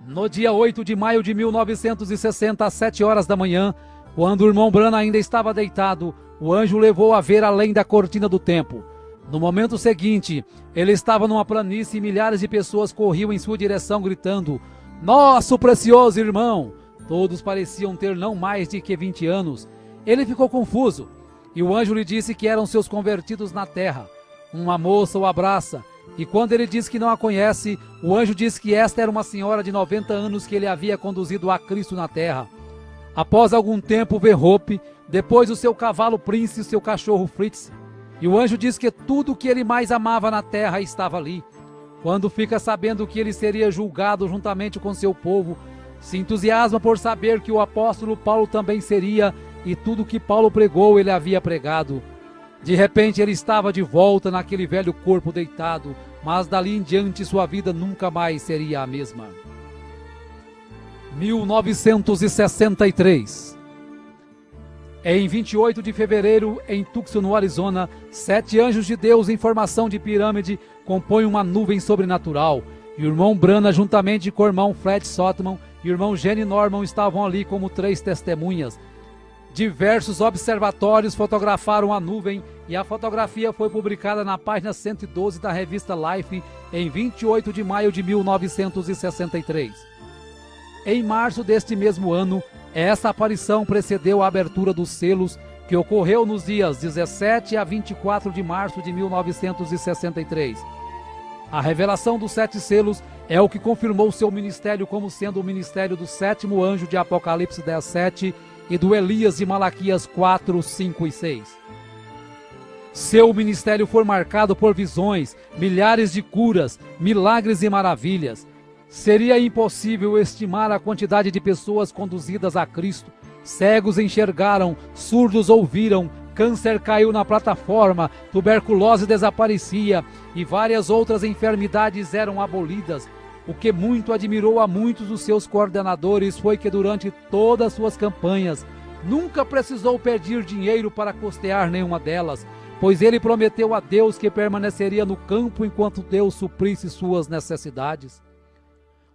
No dia 8 de maio de 1960, às 7 horas da manhã, quando o irmão Branham ainda estava deitado, o anjo o levou a ver além da cortina do templo. No momento seguinte, ele estava numa planície e milhares de pessoas corriam em sua direção gritando: "Nosso precioso irmão!" Todos pareciam ter não mais de que 20 anos. Ele ficou confuso, e o anjo lhe disse que eram seus convertidos na terra. Uma moça o abraça, e quando ele diz que não a conhece, o anjo diz que esta era uma senhora de 90 anos que ele havia conduzido a Cristo na terra. Após algum tempo vê Hope, depois o seu cavalo Prince e o seu cachorro Fritz, e o anjo diz que tudo o que ele mais amava na terra estava ali. Quando fica sabendo que ele seria julgado juntamente com seu povo, se entusiasma por saber que o apóstolo Paulo também seria, e tudo que Paulo pregou ele havia pregado. De repente ele estava de volta naquele velho corpo deitado, mas dali em diante sua vida nunca mais seria a mesma. 1963. Em 28 de fevereiro, em Tucson, no Arizona, 7 anjos de Deus em formação de pirâmide compõem uma nuvem sobrenatural, e o irmão Branham, juntamente com o irmão Fred Sotman e o irmão Gene Norman, estavam ali como 3 testemunhas. Diversos observatórios fotografaram a nuvem e a fotografia foi publicada na página 112 da revista Life em 28 de maio de 1963. Em março deste mesmo ano, essa aparição precedeu a abertura dos selos, que ocorreu nos dias 17 a 24 de março de 1963. A revelação dos 7 selos é o que confirmou seu ministério como sendo o ministério do 7º anjo de Apocalipse 10:7 e do Elias de Malaquias 4, 5 e 6. Seu ministério foi marcado por visões, milhares de curas, milagres e maravilhas. Seria impossível estimar a quantidade de pessoas conduzidas a Cristo. Cegos enxergaram, surdos ouviram, câncer caiu na plataforma, tuberculose desaparecia e várias outras enfermidades eram abolidas. O que muito admirou a muitos dos seus coordenadores foi que durante todas as suas campanhas nunca precisou pedir dinheiro para custear nenhuma delas, pois ele prometeu a Deus que permaneceria no campo enquanto Deus suprisse suas necessidades.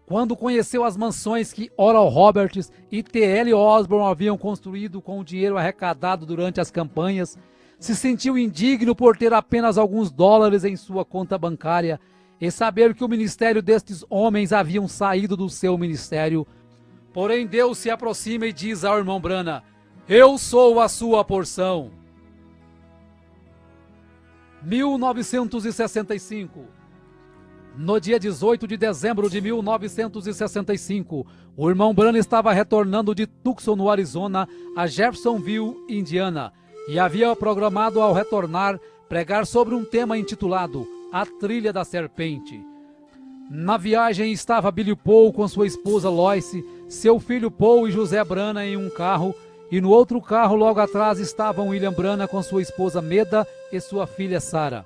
Quando conheceu as mansões que Oral Roberts e T.L. Osborne haviam construído com o dinheiro arrecadado durante as campanhas, se sentiu indigno por ter apenas alguns dólares em sua conta bancária e saber que o ministério destes homens haviam saído do seu ministério. Porém Deus se aproxima e diz ao irmão Branham: "Eu sou a sua porção." 1965. No dia 18 de dezembro de 1965, o irmão Branham estava retornando de Tucson, no Arizona, a Jeffersonville, Indiana, e havia programado ao retornar pregar sobre um tema intitulado A Trilha da Serpente. Na viagem estava Billy Paul com sua esposa Lois, seu filho Paul e José Branham em um carro, e no outro carro logo atrás estavam William Branham com sua esposa Meda e sua filha Sarah.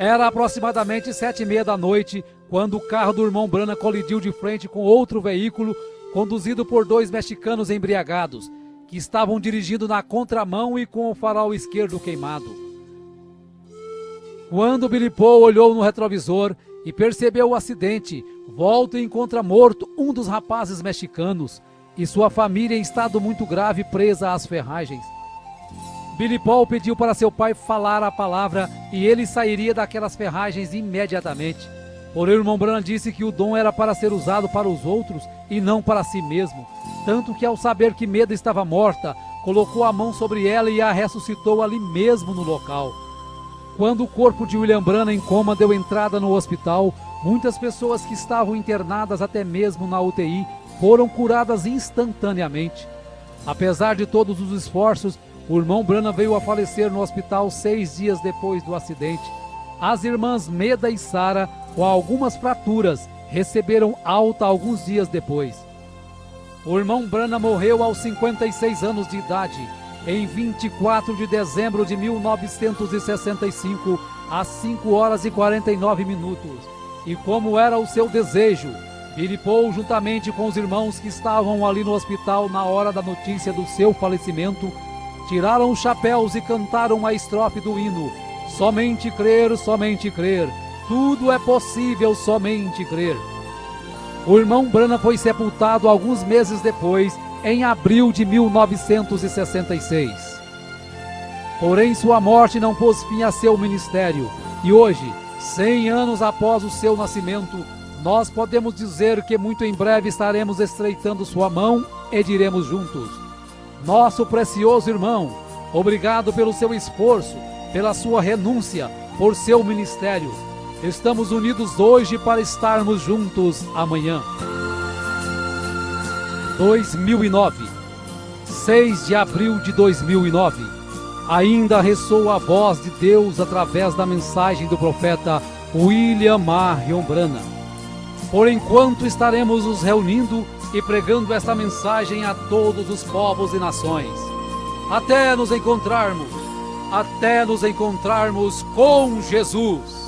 Era aproximadamente 7:30 da noite, quando o carro do irmão Branham colidiu de frente com outro veículo, conduzido por 2 mexicanos embriagados, que estavam dirigindo na contramão e com o farol esquerdo queimado. Quando Billy Paul olhou no retrovisor e percebeu o acidente, volta e encontra morto um dos rapazes mexicanos, e sua família em estado muito grave presa às ferragens. Billy Paul pediu para seu pai falar a palavra e ele sairia daquelas ferragens imediatamente. Porém, o irmão Branham disse que o dom era para ser usado para os outros e não para si mesmo. Tanto que, ao saber que Meda estava morta, colocou a mão sobre ela e a ressuscitou ali mesmo no local. Quando o corpo de William Branham em coma deu entrada no hospital, muitas pessoas que estavam internadas até mesmo na UTI foram curadas instantaneamente. Apesar de todos os esforços, o irmão Branham veio a falecer no hospital 6 dias depois do acidente. As irmãs Meda e Sarah, com algumas fraturas, receberam alta alguns dias depois. O irmão Brana morreu aos 56 anos de idade, em 24 de dezembro de 1965, às 5 horas e 49 minutos. E como era o seu desejo, Billy Paul, juntamente com os irmãos que estavam ali no hospital na hora da notícia do seu falecimento, tiraram os chapéus e cantaram a estrofe do hino: somente crer, tudo é possível, somente crer. O irmão Brana foi sepultado alguns meses depois, em abril de 1966. Porém, sua morte não pôs fim a seu ministério, e hoje, 100 anos após o seu nascimento, nós podemos dizer que muito em breve estaremos estreitando sua mão e diremos juntos: nosso precioso irmão, obrigado pelo seu esforço, pela sua renúncia, por seu ministério. Estamos unidos hoje para estarmos juntos amanhã. 2009, 6 de abril de 2009. Ainda ressoa a voz de Deus através da mensagem do profeta William Marion Branham. Por enquanto estaremos nos reunindo e pregando esta mensagem a todos os povos e nações. Até nos encontrarmos com Jesus.